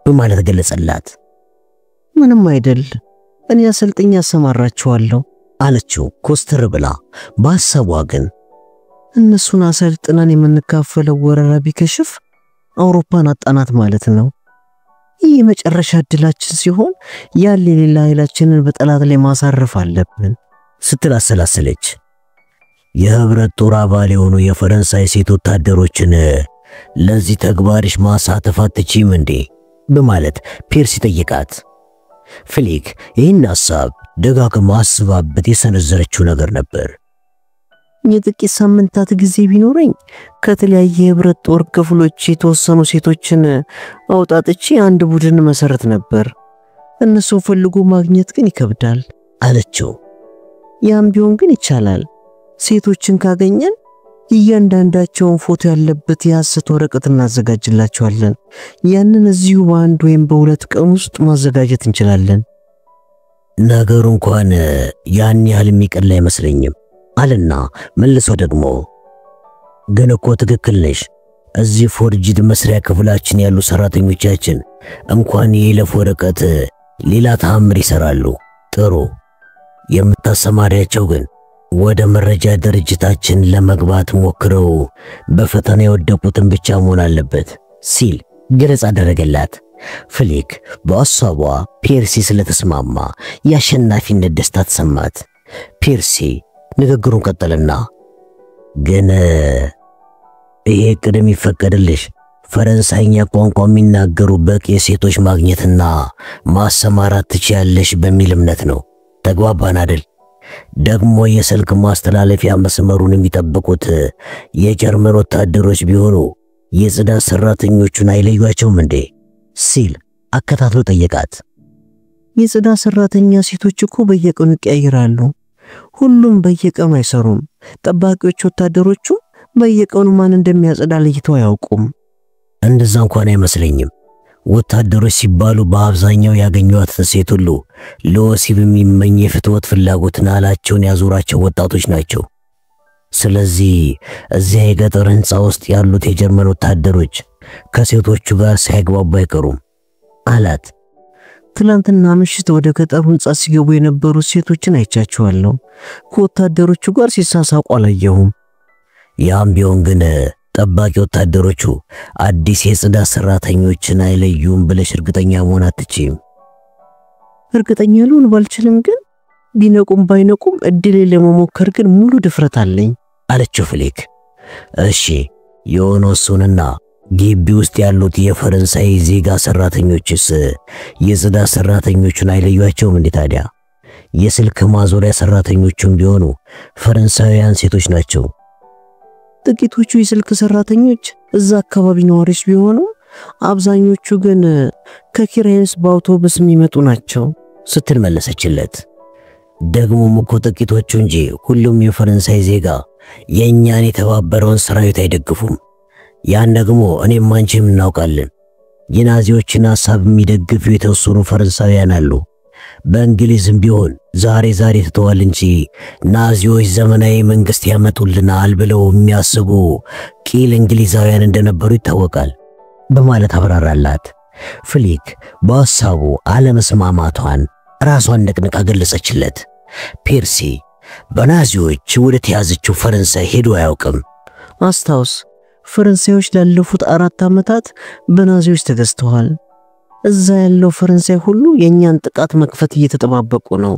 S1: በማለት ገለጸላት።
S2: ምንም አይደል እኔ አሰልጥኛ አሰማራቸዋለሁ
S1: አለችው ኮስተር ብላ። በሐሳቧ ግን
S2: እነሱን አሰልጥነን የምንካፈለው ወረራ ቢከሽፍ አውሮፓን አጣናት ማለት ነው። ይህ የመጨረሻ ዕድላችን ሲሆን ያለ ሌላ ኃይላችንን በጠላት ላይ ማሳረፍ አለብን
S1: ስትል አሰላሰለች። የህብረት ጦር አባል የሆኑ የፈረንሳይ ሴት ወታደሮችን ለዚህ ተግባርሽ ማሳተፍ አትችይም እንዴ በማለት ፒርሲ ጠየቃት። ፍሊክ ይህን ሐሳብ ደጋግማ አስባበት የሰነዘረችው ነገር ነበር።
S2: የጥቂት ሳምንታት ጊዜ ቢኖረኝ ከተለያየ ህብረት ጦር ክፍሎች የተወሰኑ ሴቶችን አውጣጥቼ አንድ ቡድን መሰረት ነበር። እነሱን ፈልጎ ማግኘት ግን ይከብዳል
S1: አለችው።
S2: ያም ቢሆን ግን ይቻላል። ሴቶችን ካገኘን እያንዳንዳቸውን ፎቶ ያለበት የሐሰት ወረቀት እናዘጋጅላቸዋለን። ያንን እዚሁ በአንድ ወይም በሁለት ቀን ውስጥ ማዘጋጀት እንችላለን።
S1: ነገሩ እንኳን ያን ያህል የሚቀል አይመስለኝም አለና መልሶ ደግሞ ግን እኮ ትክክል ነሽ። እዚህ ፎርጅድ መስሪያ ክፍላችን ያሉ ሰራተኞቻችን እንኳን የይለፍ ወረቀት ሌላ ተአምር ይሰራሉ። ጥሩ የምታሰማሪያቸው ግን ወደ መረጃ ድርጅታችን ለመግባት ሞክረው በፈተና የወደቁትን ብቻ መሆን አለበት ሲል ገለጻ አደረገላት። ፍሊክ በሐሳቧ ፒርሲ ስለተስማማ የአሸናፊነት ደስታ ተሰማት። ፒርሲ ንግግሩን ቀጠለና ግን ይሄ ቅድም ይፈቀድልሽ ፈረንሳይኛ ቋንቋ የሚናገሩ በቂ ሴቶች ማግኘትና ማሰማራት ትችያለሽ በሚል እምነት ነው። ተግባባን አይደል? ደግሞ የስልክ ማስተላለፊያ መስመሩን የሚጠብቁት የጀርመን ወታደሮች ቢሆኑ የጽዳት ሰራተኞቹን አይለዩአቸውም እንዴ ሲል አከታትሎ ጠየቃት።
S2: የጽዳት ሰራተኛ ሴቶች እኮ በየቀኑ ይቀያየራሉ። ሁሉም በየቀኑ አይሰሩም። ጠባቂዎች ወታደሮቹ በየቀኑ ማን እንደሚያጸዳ ለይተው አያውቁም።
S1: እንደዛ እንኳን አይመስለኝም። ወታደሮች ሲባሉ በአብዛኛው ያገኙት ሴት ሁሉ ለወሲብ የሚመኝ የፍትወት ፍላጎትና አላቸውን ያዞራቸው ወጣቶች ናቸው። ስለዚህ እዚያ የገጠር ህንጻ ውስጥ ያሉት የጀርመን ወታደሮች ከሴቶቹ ጋር ሳይግባቡ አይቀሩም አላት።
S2: ትላንትና ምሽት ወደ ገጠሩ ህንጻ ሲገቡ የነበሩ ሴቶችን አይቻቸዋለሁ። ከወታደሮቹ ጋር ሲሳሳቁ አላየሁም።
S1: ያም ቢሆን ግን ጠባቂ ወታደሮቹ አዲስ የጽዳት ሰራተኞችን አይለዩም ብለሽ እርግጠኛ መሆን አትችይም።
S2: እርግጠኛ ልሆን ባልችልም ግን ቢነቁም ባይነቁም እድሌ ለመሞከር ግን ሙሉ ድፍረት አለኝ
S1: አለችው ፍሊክ። እሺ የሆነሱንና ግቢ ውስጥ ያሉት የፈረንሳይ ዜጋ ሰራተኞችስ የጽዳት ሰራተኞቹን አይለዩአቸውም እንዴ ታዲያ? የስልክ ማዞሪያ ሰራተኞቹም ቢሆኑ ፈረንሳውያን ሴቶች ናቸው።
S2: ጥቂቶቹ የስልክ ሰራተኞች እዛ አካባቢ ነዋሪዎች ቢሆኑ አብዛኞቹ ግን ከኪራይስ በአውቶቡስ የሚመጡ ናቸው
S1: ስትል መለሰችለት። ደግሞም እኮ ጥቂቶቹ እንጂ ሁሉም የፈረንሳይ ዜጋ የኛን የተባበረውን ሰራዊት አይደግፉም። ያን ደግሞ እኔም አንቺም እናውቃለን። የናዚዎችን ሐሳብ የሚደግፉ የተወሰኑ ፈረንሳውያን አሉ። በእንግሊዝም ቢሆን ዛሬ ተተዋል እንጂ ናዚዎች ዘመናዊ መንግስት ያመጡልናል ብለው የሚያስቡ ቂል እንግሊዛውያን እንደነበሩ ይታወቃል በማለት አብራራላት። ፍሊክ በሐሳቡ አለመስማማቷን ራሷን ነቅንቃ ገለጸችለት። ፔርሲ በናዚዎች ወደ ተያዘችው ፈረንሳይ ሄዶ አያውቅም።
S2: አስታውስ፣ ፈረንሳዮች ላለፉት 4 ዓመታት በናዚዎች ተገዝተዋል። እዛ ያለው ፈረንሳይ ሁሉ የኛን ጥቃት መክፈት እየተጠባበቁ ነው።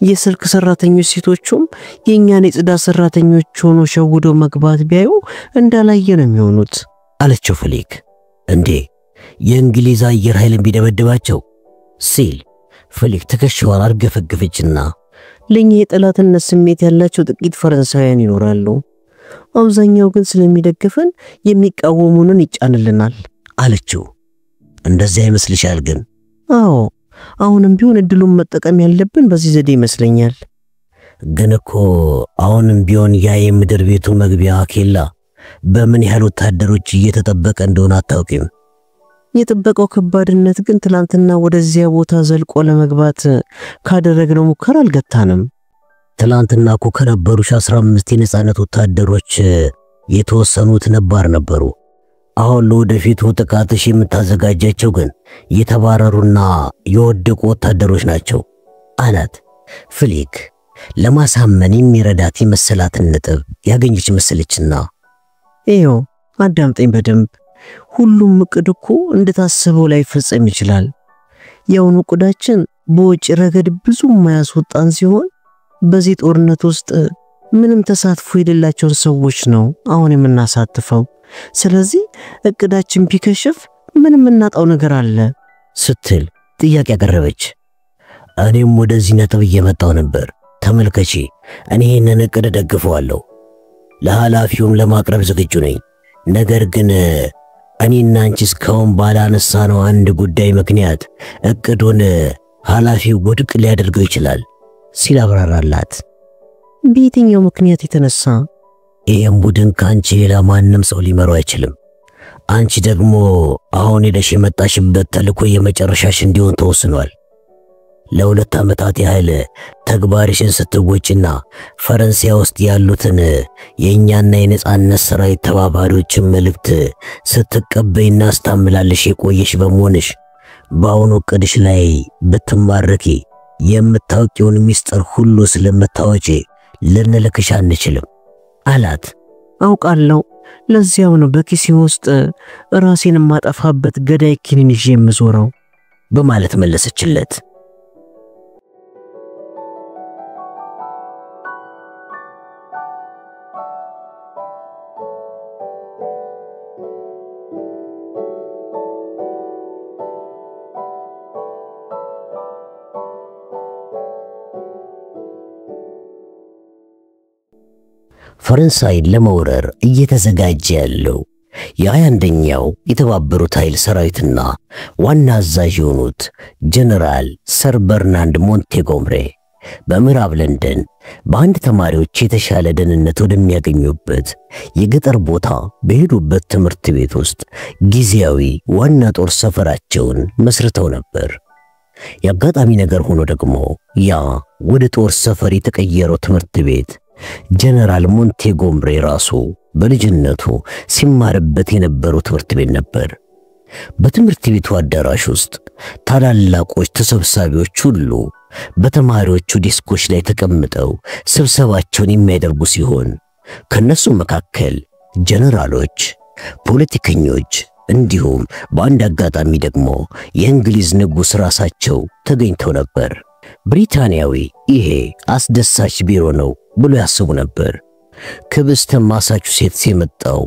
S2: የስልክ ሰራተኞች ሴቶቹም የኛን የጽዳት ሰራተኞች ሆኖ ሸውዶ መግባት ቢያዩ እንዳላየ ነው የሚሆኑት
S1: አለችው ፍሊክ። እንዴ የእንግሊዝ አየር ኃይልን ቢደበድባቸው ሲል ፍሊክ ትከሻዋን አርገፈገፈችና
S2: ለኛ የጠላትነት ስሜት ያላቸው ጥቂት ፈረንሳውያን ይኖራሉ። አብዛኛው ግን ስለሚደግፈን የሚቃወሙንን ይጫንልናል
S1: አለችው። እንደዚህ ይመስልሻል ግን?
S2: አዎ አሁንም ቢሆን እድሉን መጠቀም ያለብን በዚህ ዘዴ ይመስለኛል።
S1: ግን እኮ አሁንም ቢሆን ያ የምድር ቤቱ መግቢያ ኬላ በምን ያህል ወታደሮች እየተጠበቀ እንደሆነ አታውቂም?
S2: የጥበቃው ከባድነት ግን ትላንትና ወደዚያ ቦታ ዘልቆ ለመግባት ካደረግነው ሙከራ አልገታንም።
S1: ትላንትና እኮ ከነበሩሽ 15 የነጻነት ወታደሮች የተወሰኑት ነባር ነበሩ። አሁን ለወደፊቱ ጥቃትሽ የምታዘጋጃቸው ግን የተባረሩና የወደቁ ወታደሮች ናቸው አላት። ፍሊክ ለማሳመን የሚረዳት የመሰላትን ነጥብ ያገኘች መሰለችና
S2: ይሄው አዳምጠኝ በደንብ። ሁሉም እቅድ እኮ እንደታሰበው ላይ ፈጸም ይችላል። ያውኑ እቅዳችን በውጭ ረገድ ብዙ ማያስወጣን ሲሆን በዚህ ጦርነት ውስጥ ምንም ተሳትፎ የሌላቸው ሰዎች ነው አሁን የምናሳትፈው። ስለዚህ እቅዳችን ቢከሽፍ ምንም እናጣው ነገር አለ
S1: ስትል ጥያቄ ያቀረበች። እኔም ወደዚህ ነጥብ እየመጣው ነበር። ተመልከቺ፣ እኔ ይሄንን እቅድ ደግፈዋለሁ፣ ለኃላፊውም ለማቅረብ ዝግጁ ነኝ። ነገር ግን እኔና አንቺ እስካሁን ባላነሳነው አንድ ጉዳይ ምክንያት እቅዱን ኃላፊው ውድቅ ሊያደርገው ይችላል ሲል አብራራላት።
S2: በየትኛው ምክንያት የተነሳ?
S1: ይሄን ቡድን ካንቺ ሌላ ማንም ሰው ሊመራው አይችልም። አንቺ ደግሞ አሁን ሄደሽ የመጣሽበት ተልእኮ የመጨረሻሽ እንዲሆን ተወስኗል። ለ2 ዓመታት ያህል ተግባርሽን ስትወጪና ፈረንሳይ ውስጥ ያሉትን የኛና የነጻነት ሰራዊት ተባባሪዎችን መልእክት ስትቀበይና ስታመላልሽ የቆየሽ በመሆንሽ በአሁኑ እቅድሽ ላይ ብትማረኪ የምታውቂውን ሚስጥር ሁሉ ስለምታወጪ ልንልክሽ አንችልም አላት።
S2: አውቃለሁ፣ ለዚያው ነው በኪሴ ውስጥ ራሴን ማጠፋበት ገዳይ ኪኒን ይዤ የምዞረው
S1: በማለት መለሰችለት። ፈረንሳይ ለመውረር እየተዘጋጀ ያለው የ21ኛው የተባበሩት ኃይል ሰራዊትና ዋና አዛዥ የሆኑት ጀነራል ሰር በርናርድ ሞንቴጎምሬ በምዕራብ ለንደን በአንድ ተማሪዎች የተሻለ ደህንነት ወደሚያገኙበት የገጠር ቦታ በሄዱበት ትምህርት ቤት ውስጥ ጊዜያዊ ዋና ጦር ሰፈራቸውን መስርተው ነበር። ያጋጣሚ ነገር ሆኖ ደግሞ ያ ወደ ጦር ሰፈር የተቀየረው ትምህርት ቤት ጀነራል ሞንቴጎምሬ ራሱ በልጅነቱ ሲማርበት የነበረው ትምህርት ቤት ነበር። በትምህርት ቤቱ አዳራሽ ውስጥ ታላላቆች ተሰብሳቢዎች ሁሉ በተማሪዎቹ ዲስኮች ላይ ተቀምጠው ስብሰባቸውን የሚያደርጉ ሲሆን ከነሱ መካከል ጀነራሎች፣ ፖለቲከኞች፣ እንዲሁም በአንድ አጋጣሚ ደግሞ የእንግሊዝ ንጉሥ ራሳቸው ተገኝተው ነበር። ብሪታንያዊ ይሄ አስደሳች ቢሮ ነው ብሎ ያስቡ ነበር። ከበስተ ማሳቹሴትስ የመጣው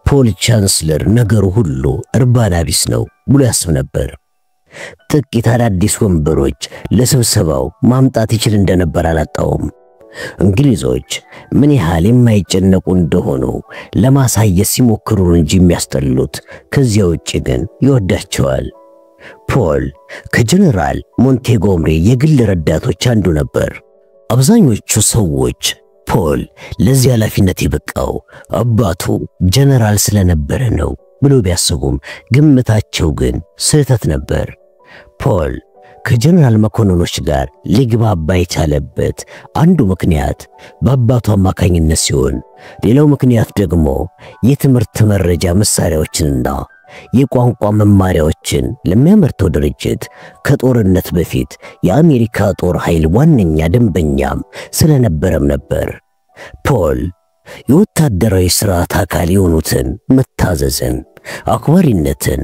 S1: ፖል ቻንስለር ነገሩ ሁሉ እርባና ቢስ ነው ብሎ ያስብ ነበር። ጥቂት አዳዲስ ወንበሮች ለስብሰባው ማምጣት ይችል እንደነበር አላጣውም። እንግሊዞች ምን ያህል የማይጨነቁ እንደሆኑ ለማሳየት ሲሞክሩ እንጂ የሚያስጠሉት፣ ከዚያ ውጪ ግን ይወዳቸዋል። ፖል ከጀነራል ሞንቴጎምሪ የግል ረዳቶች አንዱ ነበር። አብዛኞቹ ሰዎች ፖል ለዚህ ኃላፊነት የበቃው አባቱ ጀነራል ስለነበረ ነው ብሎ ቢያስቡም ግምታቸው ግን ስህተት ነበር። ፖል ከጀነራል መኮንኖች ጋር ሊግባባ የቻለበት አንዱ ምክንያት በአባቱ አማካኝነት ሲሆን፣ ሌላው ምክንያት ደግሞ የትምህርት መረጃ መሳሪያዎችንና የቋንቋ መማሪያዎችን ለሚያመርተው ድርጅት ከጦርነት በፊት የአሜሪካ ጦር ኃይል ዋነኛ ደንበኛም ስለነበረም ነበር። ፖል የወታደራዊ ሥርዓት አካል የሆኑትን መታዘዝን፣ አክባሪነትን፣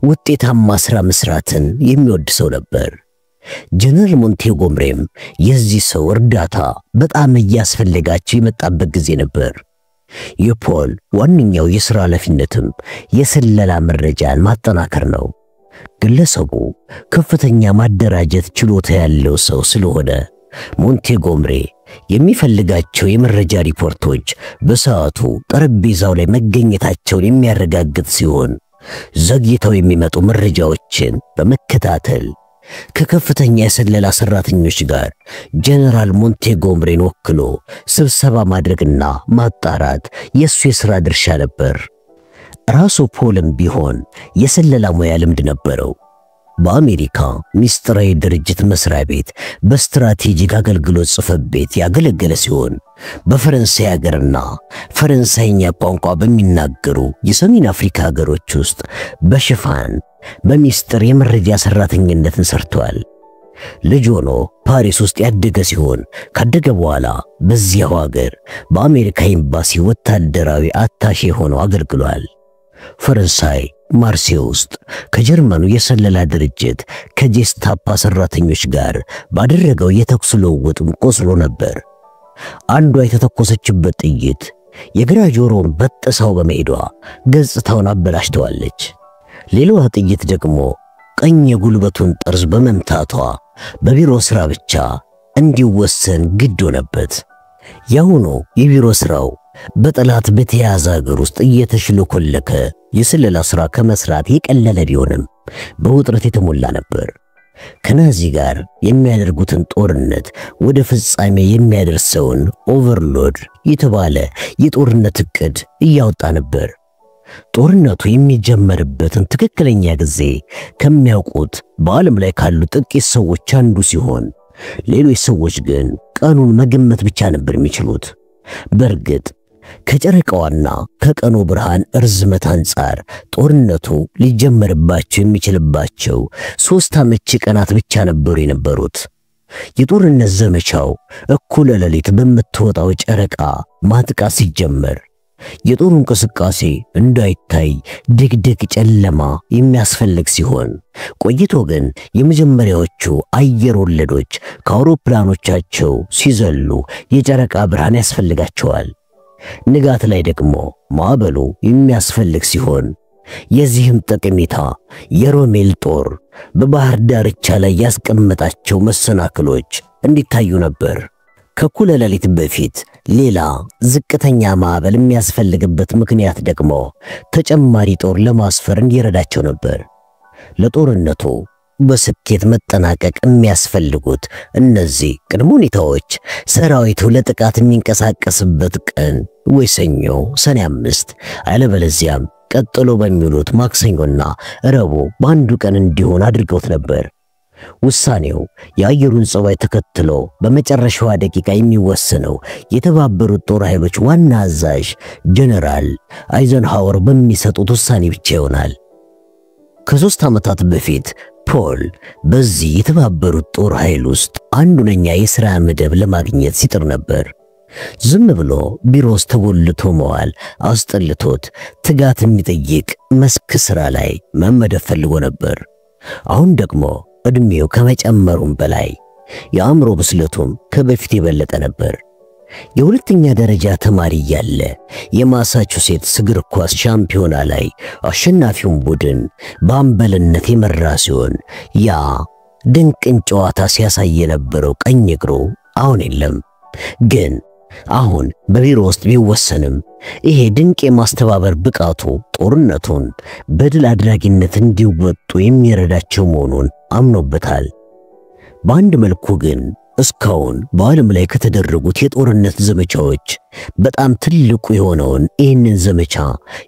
S1: ውጤታማ ሥራ መስራትን የሚወድ ሰው ነበር። ጀነራል ሞንቴጎምሪም የዚህ ሰው እርዳታ በጣም እያስፈልጋቸው የመጣበት ጊዜ ነበር። የፖል ዋነኛው የሥራ ኃላፊነትም የስለላ መረጃን ማጠናከር ነው። ግለሰቡ ከፍተኛ ማደራጀት ችሎታ ያለው ሰው ስለሆነ ሞንቴጎምሪ የሚፈልጋቸው የመረጃ ሪፖርቶች በሰዓቱ ጠረጴዛው ላይ መገኘታቸውን የሚያረጋግጥ ሲሆን፣ ዘግይተው የሚመጡ መረጃዎችን በመከታተል ከከፍተኛ የስለላ ሰራተኞች ጋር ጀነራል ሞንቴጎምሪን ወክሎ ስብሰባ ማድረግና ማጣራት የሱ የሥራ ድርሻ ነበር። ራሱ ፖልም ቢሆን የስለላ ሙያ ልምድ ነበረው። በአሜሪካ ሚስጥራዊ ድርጅት መስሪያ ቤት በስትራቴጂክ አገልግሎት ጽሕፈት ቤት ያገለገለ ሲሆን፣ በፈረንሳይ ሀገርና ፈረንሳይኛ ቋንቋ በሚናገሩ የሰሜን አፍሪካ ሀገሮች ውስጥ በሽፋን በሚስጥር የመረጃ ሰራተኝነትን ሰርቷል። ልጅ ሆኖ ፓሪስ ውስጥ ያደገ ሲሆን፣ ካደገ በኋላ በዚያው ሀገር በአሜሪካ ኤምባሲ ወታደራዊ አታሼ ሆኖ አገልግሏል። ፈረንሳይ ማርሴይ ውስጥ ከጀርመኑ የሰለላ ድርጅት ከጄስታፓ ሰራተኞች ጋር ባደረገው የተኩስ ልውውጥም ቆስሎ ነበር። አንዷ የተተኮሰችበት ጥይት የግራ ጆሮውን በጥሳው በመሄዷ ገጽታውን አበላሽተዋለች። ሌላዋ ጥይት ደግሞ ቀኝ የጉልበቱን ጠርዝ በመምታቷ በቢሮ ሥራ ብቻ እንዲወሰን ግድ ሆነበት። ያሁኑ የቢሮ ሥራው በጠላት በተያዘ ሀገር ውስጥ እየተሽለኮለከ የስለላ ሥራ ከመስራት የቀለለ ቢሆንም በውጥረት የተሞላ ነበር። ከናዚ ጋር የሚያደርጉትን ጦርነት ወደ ፍጻሜ የሚያደርሰውን ኦቨርሎድ የተባለ የጦርነት ዕቅድ እያወጣ ነበር። ጦርነቱ የሚጀመርበትን ትክክለኛ ጊዜ ከሚያውቁት በዓለም ላይ ካሉ ጥቂት ሰዎች አንዱ ሲሆን፣ ሌሎች ሰዎች ግን ቀኑን መገመት ብቻ ነበር የሚችሉት። በእርግጥ ከጨረቃዋና ከቀኑ ብርሃን እርዝመት አንጻር ጦርነቱ ሊጀመርባቸው የሚችልባቸው 3 አመቺ ቀናት ብቻ ነበሩ የነበሩት። የጦርነት ዘመቻው እኩለ ሌሊት በምትወጣው ጨረቃ ማጥቃት ሲጀመር የጦሩ እንቅስቃሴ እንዳይታይ ድቅድቅ ጨለማ የሚያስፈልግ ሲሆን፣ ቆይቶ ግን የመጀመሪያዎቹ አየር ወለዶች ከአውሮፕላኖቻቸው ሲዘሉ የጨረቃ ብርሃን ያስፈልጋቸዋል። ንጋት ላይ ደግሞ ማዕበሉ የሚያስፈልግ ሲሆን፣ የዚህም ጠቀሜታ የሮሜል ጦር በባህር ዳርቻ ላይ ያስቀመጣቸው መሰናክሎች እንዲታዩ ነበር። ከኩለ ሌሊት በፊት ሌላ ዝቅተኛ ማዕበል የሚያስፈልግበት ምክንያት ደግሞ ተጨማሪ ጦር ለማስፈር እንዲረዳቸው ነበር። ለጦርነቱ በስኬት መጠናቀቅ የሚያስፈልጉት እነዚህ ቅድመ ሁኔታዎች ሰራዊቱ ለጥቃት የሚንቀሳቀስበት ቀን ወይ ሰኞ ሰኔ 5 አለበለዚያም ቀጥሎ በሚሉት ማክሰኞና ረቡዕ በአንዱ ቀን እንዲሆን አድርገውት ነበር። ውሳኔው የአየሩን ጸባይ ተከትሎ በመጨረሻዋ ደቂቃ የሚወሰነው የተባበሩት ጦር ኃይሎች ዋና አዛዥ ጀነራል አይዘንሃወር በሚሰጡት ውሳኔ ብቻ ይሆናል። ከ3 ዓመታት በፊት ፖል በዚህ የተባበሩት ጦር ኃይል ውስጥ አንዱነኛ የሥራ መደብ ለማግኘት ሲጥር ነበር። ዝም ብሎ ቢሮ ውስጥ ተጎልቶ መዋል አስጠልቶት ትጋት የሚጠይቅ መስክ ስራ ላይ መመደብ ፈልጎ ነበር። አሁን ደግሞ እድሜው ከመጨመሩም በላይ የአእምሮ ብስለቱም ከበፊት የበለጠ ነበር። የሁለተኛ ደረጃ ተማሪ ያለ የማሳቹሴትስ እግር ኳስ ሻምፒዮና ላይ አሸናፊውን ቡድን በአምበልነት የመራ ሲሆን ያ ድንቅን ጨዋታ ሲያሳይ የነበረው ቀኝ እግሩ አሁን የለም። ግን አሁን በቢሮ ውስጥ ቢወሰንም ይሄ ድንቅ የማስተባበር ብቃቱ ጦርነቱን በድል አድራጊነት እንዲወጡ የሚረዳቸው መሆኑን አምኖበታል። በአንድ መልኩ ግን እስካሁን በዓለም ላይ ከተደረጉት የጦርነት ዘመቻዎች በጣም ትልቁ የሆነውን ይህንን ዘመቻ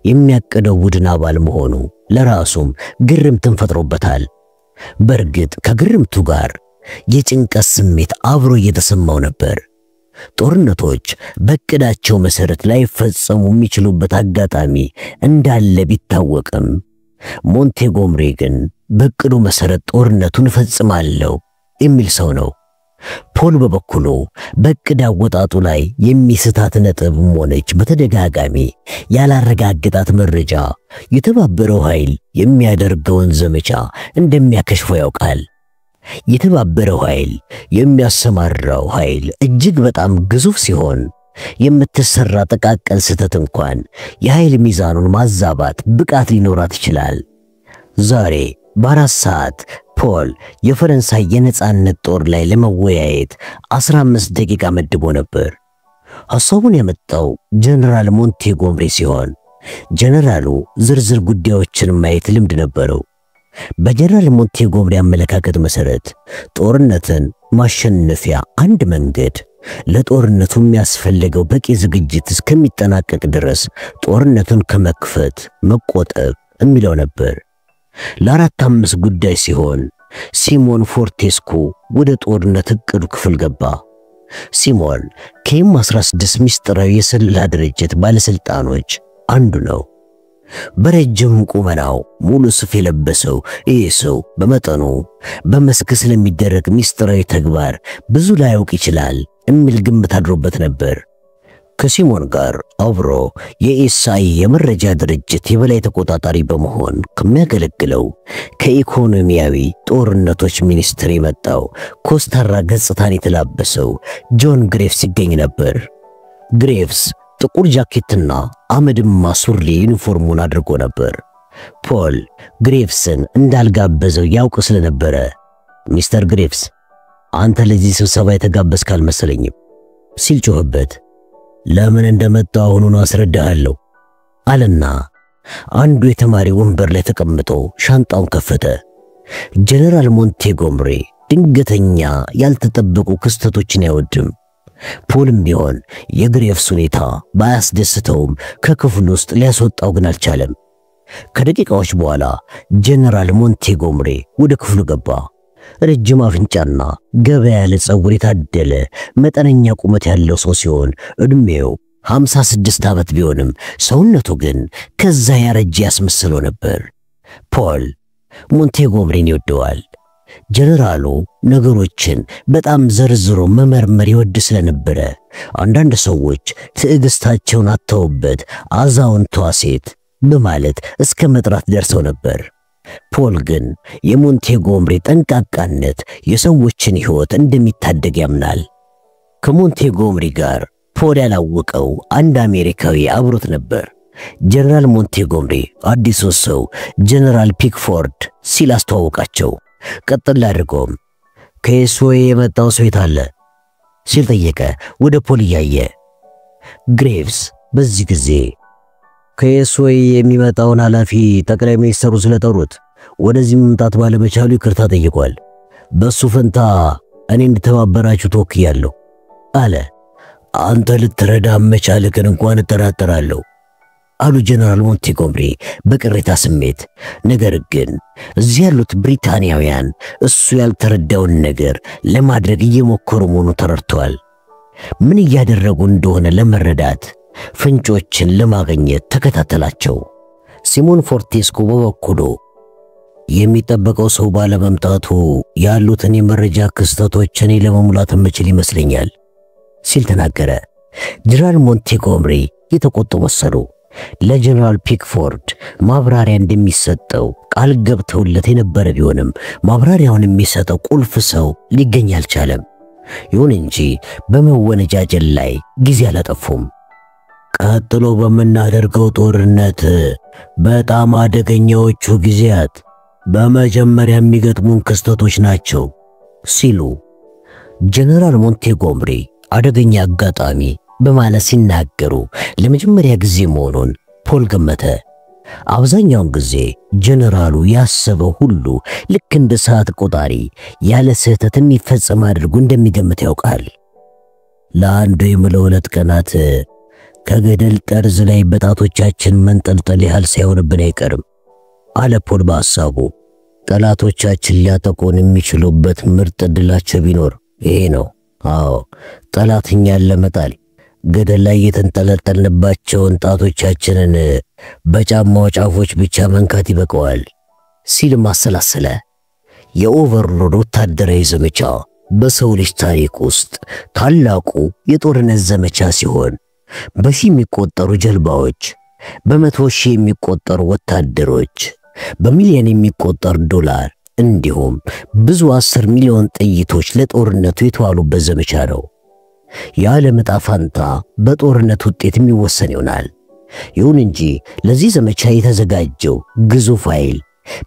S1: የሚያቀደው ቡድን አባል መሆኑ ለራሱም ግርምትን ፈጥሮበታል። በእርግጥ ከግርምቱ ጋር የጭንቀት ስሜት አብሮ እየተሰማው ነበር። ጦርነቶች በእቅዳቸው መሰረት ላይ ፈጸሙ የሚችሉበት አጋጣሚ እንዳለ ቢታወቅም ሞንቴጎምሪ ግን በእቅዱ መሰረት ጦርነቱን ፈጽማለሁ የሚል ሰው ነው። ፖል በበኩሉ በእቅድ አወጣጡ ላይ የሚስታት ነጥብም ሆነች በተደጋጋሚ ያላረጋገጣት መረጃ የተባበረው ኃይል የሚያደርገውን ዘመቻ እንደሚያከሽፈው ያውቃል። የተባበረው ኃይል የሚያሰማራው ኃይል እጅግ በጣም ግዙፍ ሲሆን የምትሰራ ጥቃቅን ስህተት እንኳን የኃይል ሚዛኑን ማዛባት ብቃት ሊኖራት ይችላል። ዛሬ በ4 ሰዓት ፖል የፈረንሳይ የነጻነት ጦር ላይ ለመወያየት 15 ደቂቃ መድቦ ነበር። ሐሳቡን ያመጣው ጀነራል ሞንቴጎምሪ ሲሆን ጀነራሉ ዝርዝር ጉዳዮችን ማየት ልምድ ነበረው። በጀነራል ሞንቴጎምሪ አመለካከት መሰረት ጦርነትን ማሸነፊያ አንድ መንገድ ለጦርነቱ የሚያስፈልገው በቂ ዝግጅት እስከሚጠናቀቅ ድረስ ጦርነቱን ከመክፈት መቆጠብ የሚለው ነበር። ለ4-5 ጉዳይ ሲሆን ሲሞን ፎርቴስኮ ወደ ጦርነት እቅዱ ክፍል ገባ። ሲሞን ከኤም-16 ሚስጥራዊ የስለላ ድርጅት ባለስልጣኖች አንዱ ነው። በረጅም ቁመናው ሙሉ ሱፍ የለበሰው ይህ ሰው በመጠኑ በመስክ ስለሚደረግ ሚስጥራዊ ተግባር ብዙ ላያውቅ ይችላል የሚል ግምት አድሮበት ነበር። ከሲሞን ጋር አብሮ የኤስአይ የመረጃ ድርጅት የበላይ ተቆጣጣሪ በመሆን ከሚያገለግለው ከኢኮኖሚያዊ ጦርነቶች ሚኒስትር የመጣው ኮስታራ ገጽታን የተላበሰው ጆን ግሬቭስ ይገኝ ነበር። ግሬቭስ ጥቁር ጃኬትና አመድማ ሱሪ ዩኒፎርሙን አድርጎ ነበር። ፖል ግሬቭስን እንዳልጋበዘው ያውቅ ስለነበረ ሚስተር ግሬቭስ አንተ ለዚህ ስብሰባ የተጋበዝክ አልመሰለኝም ሲል ጮህበት። ለምን እንደመጣ አሁኑን አስረዳሃለሁ አለና አንዱ የተማሪ ወንበር ላይ ተቀምጦ ሻንጣውን ከፈተ። ጀነራል ሞንቴጎምሪ ድንገተኛ ያልተጠበቁ ክስተቶችን አይወድም። ፖልም ቢሆን የግሬቭስ ሁኔታ ባያስደስተውም ከክፍሉ ውስጥ ሊያስወጣው ግን አልቻለም። ከደቂቃዎች በኋላ ጀነራል ሞንቴጎምሪ ወደ ክፍሉ ገባ። ረጅም አፍንጫና ገባ ያለ ጸጉር የታደለ መጠነኛ ቁመት ያለው ሰው ሲሆን እድሜው 56 ዓመት ቢሆንም ሰውነቱ ግን ከዛ ያረጀ ያስመስለው ነበር። ፖል ሞንቴጎምሪን ይወደዋል። ጀነራሉ ነገሮችን በጣም ዘርዝሮ መመርመር ይወድ ስለነበረ አንዳንድ ሰዎች ትዕግስታቸውን አጥተውበት አዛውንቷ ሴት በማለት እስከ መጥራት ደርሰው ነበር። ፖል ግን የሞንቴጎምሪ ጠንቃቃነት የሰዎችን ሕይወት እንደሚታደግ ያምናል። ከሞንቴጎምሪ ጋር ፖል ያላወቀው አንድ አሜሪካዊ አብሮት ነበር። ጀነራል ሞንቴጎምሪ አዲሱ ሰው ጀነራል ፒክፎርድ ሲል አስተዋወቃቸው። ቀጥል አድርጎም ከኤስኦኤ የመጣው ሰው የት አለ ሲል ጠየቀ ወደ ፖል እያየ። ግሬቭስ በዚህ ጊዜ ከኤስኦኤ የሚመጣውን ኃላፊ ጠቅላይ ሚኒስትሩ ስለጠሩት ወደዚህ መምጣት ባለመቻሉ ይቅርታ ጠይቋል። በሱ ፈንታ እኔ እንድተባበራችሁ ተወክያለሁ አለ። አንተ ልትረዳ መቻልህን እንኳን እጠራጠራለሁ አሉ ጀነራል ሞንቴጎምሪ በቅሬታ ስሜት። ነገር ግን እዚህ ያሉት ብሪታንያውያን እሱ ያልተረዳውን ነገር ለማድረግ እየሞከሩ መሆኑ ተረድተዋል። ምን እያደረጉ እንደሆነ ለመረዳት ፍንጮችን ለማግኘት ተከታተላቸው። ሲሞን ፎርቴስኮ በበኩሉ የሚጠበቀው ሰው ባለመምጣቱ ያሉትን የመረጃ ክስተቶች እኔ ለመሙላት የምችል ይመስለኛል ሲል ተናገረ። ጀነራል ሞንቴጎምሪ የተቆጡ መሰሉ። ለጀነራል ፒክፎርድ ማብራሪያ እንደሚሰጠው ቃል ገብተውለት የነበረ ቢሆንም ማብራሪያውን የሚሰጠው ቁልፍ ሰው ሊገኝ አልቻለም። ይሁን እንጂ በመወነጃጀል ላይ ጊዜ አላጠፉም። ቀጥሎ በመናደርገው ጦርነት በጣም አደገኛዎቹ ጊዜያት በመጀመሪያ የሚገጥሙን ክስተቶች ናቸው ሲሉ ጀነራል ሞንቴጎምሪ አደገኛ አጋጣሚ በማለት ሲናገሩ ለመጀመሪያ ጊዜ መሆኑን ፖል ገመተ። አብዛኛውን ጊዜ ጀነራሉ ያሰበው ሁሉ ልክ እንደ ሰዓት ቆጣሪ ያለ ስህተት የሚፈጸም አድርጎ እንደሚገምት ያውቃል። ለአንዱ የምለው 2 ቀናት ከገደል ጠርዝ ላይ በጣቶቻችን መንጠልጠል ያህል ሳይሆንብን አይቀርም አለ ፖል በሐሳቡ። ጠላቶቻችን ሊያጠቁን የሚችሉበት ምርጥ ዕድላቸው ቢኖር ይሄ ነው። አዎ ጠላትኛን ለመጣል ገደል ላይ የተንጠለጠልንባቸውን ጣቶቻችንን በጫማው ጫፎች ብቻ መንካት ይበቃዋል ሲል ማሰላሰለ። የኦቨርሎድ ወታደራዊ ዘመቻ በሰው ልጅ ታሪክ ውስጥ ታላቁ የጦርነት ዘመቻ ሲሆን በሺህ የሚቆጠሩ ጀልባዎች፣ በመቶ ሺህ የሚቆጠሩ ወታደሮች፣ በሚሊዮን የሚቆጠር ዶላር እንዲሁም ብዙ 10 ሚሊዮን ጥይቶች ለጦርነቱ የተዋሉበት ዘመቻ ነው። የዓለም ዕጣ ፈንታ በጦርነት ውጤት የሚወሰን ይሆናል። ይሁን እንጂ ለዚህ ዘመቻ የተዘጋጀው ግዙፍ ኃይል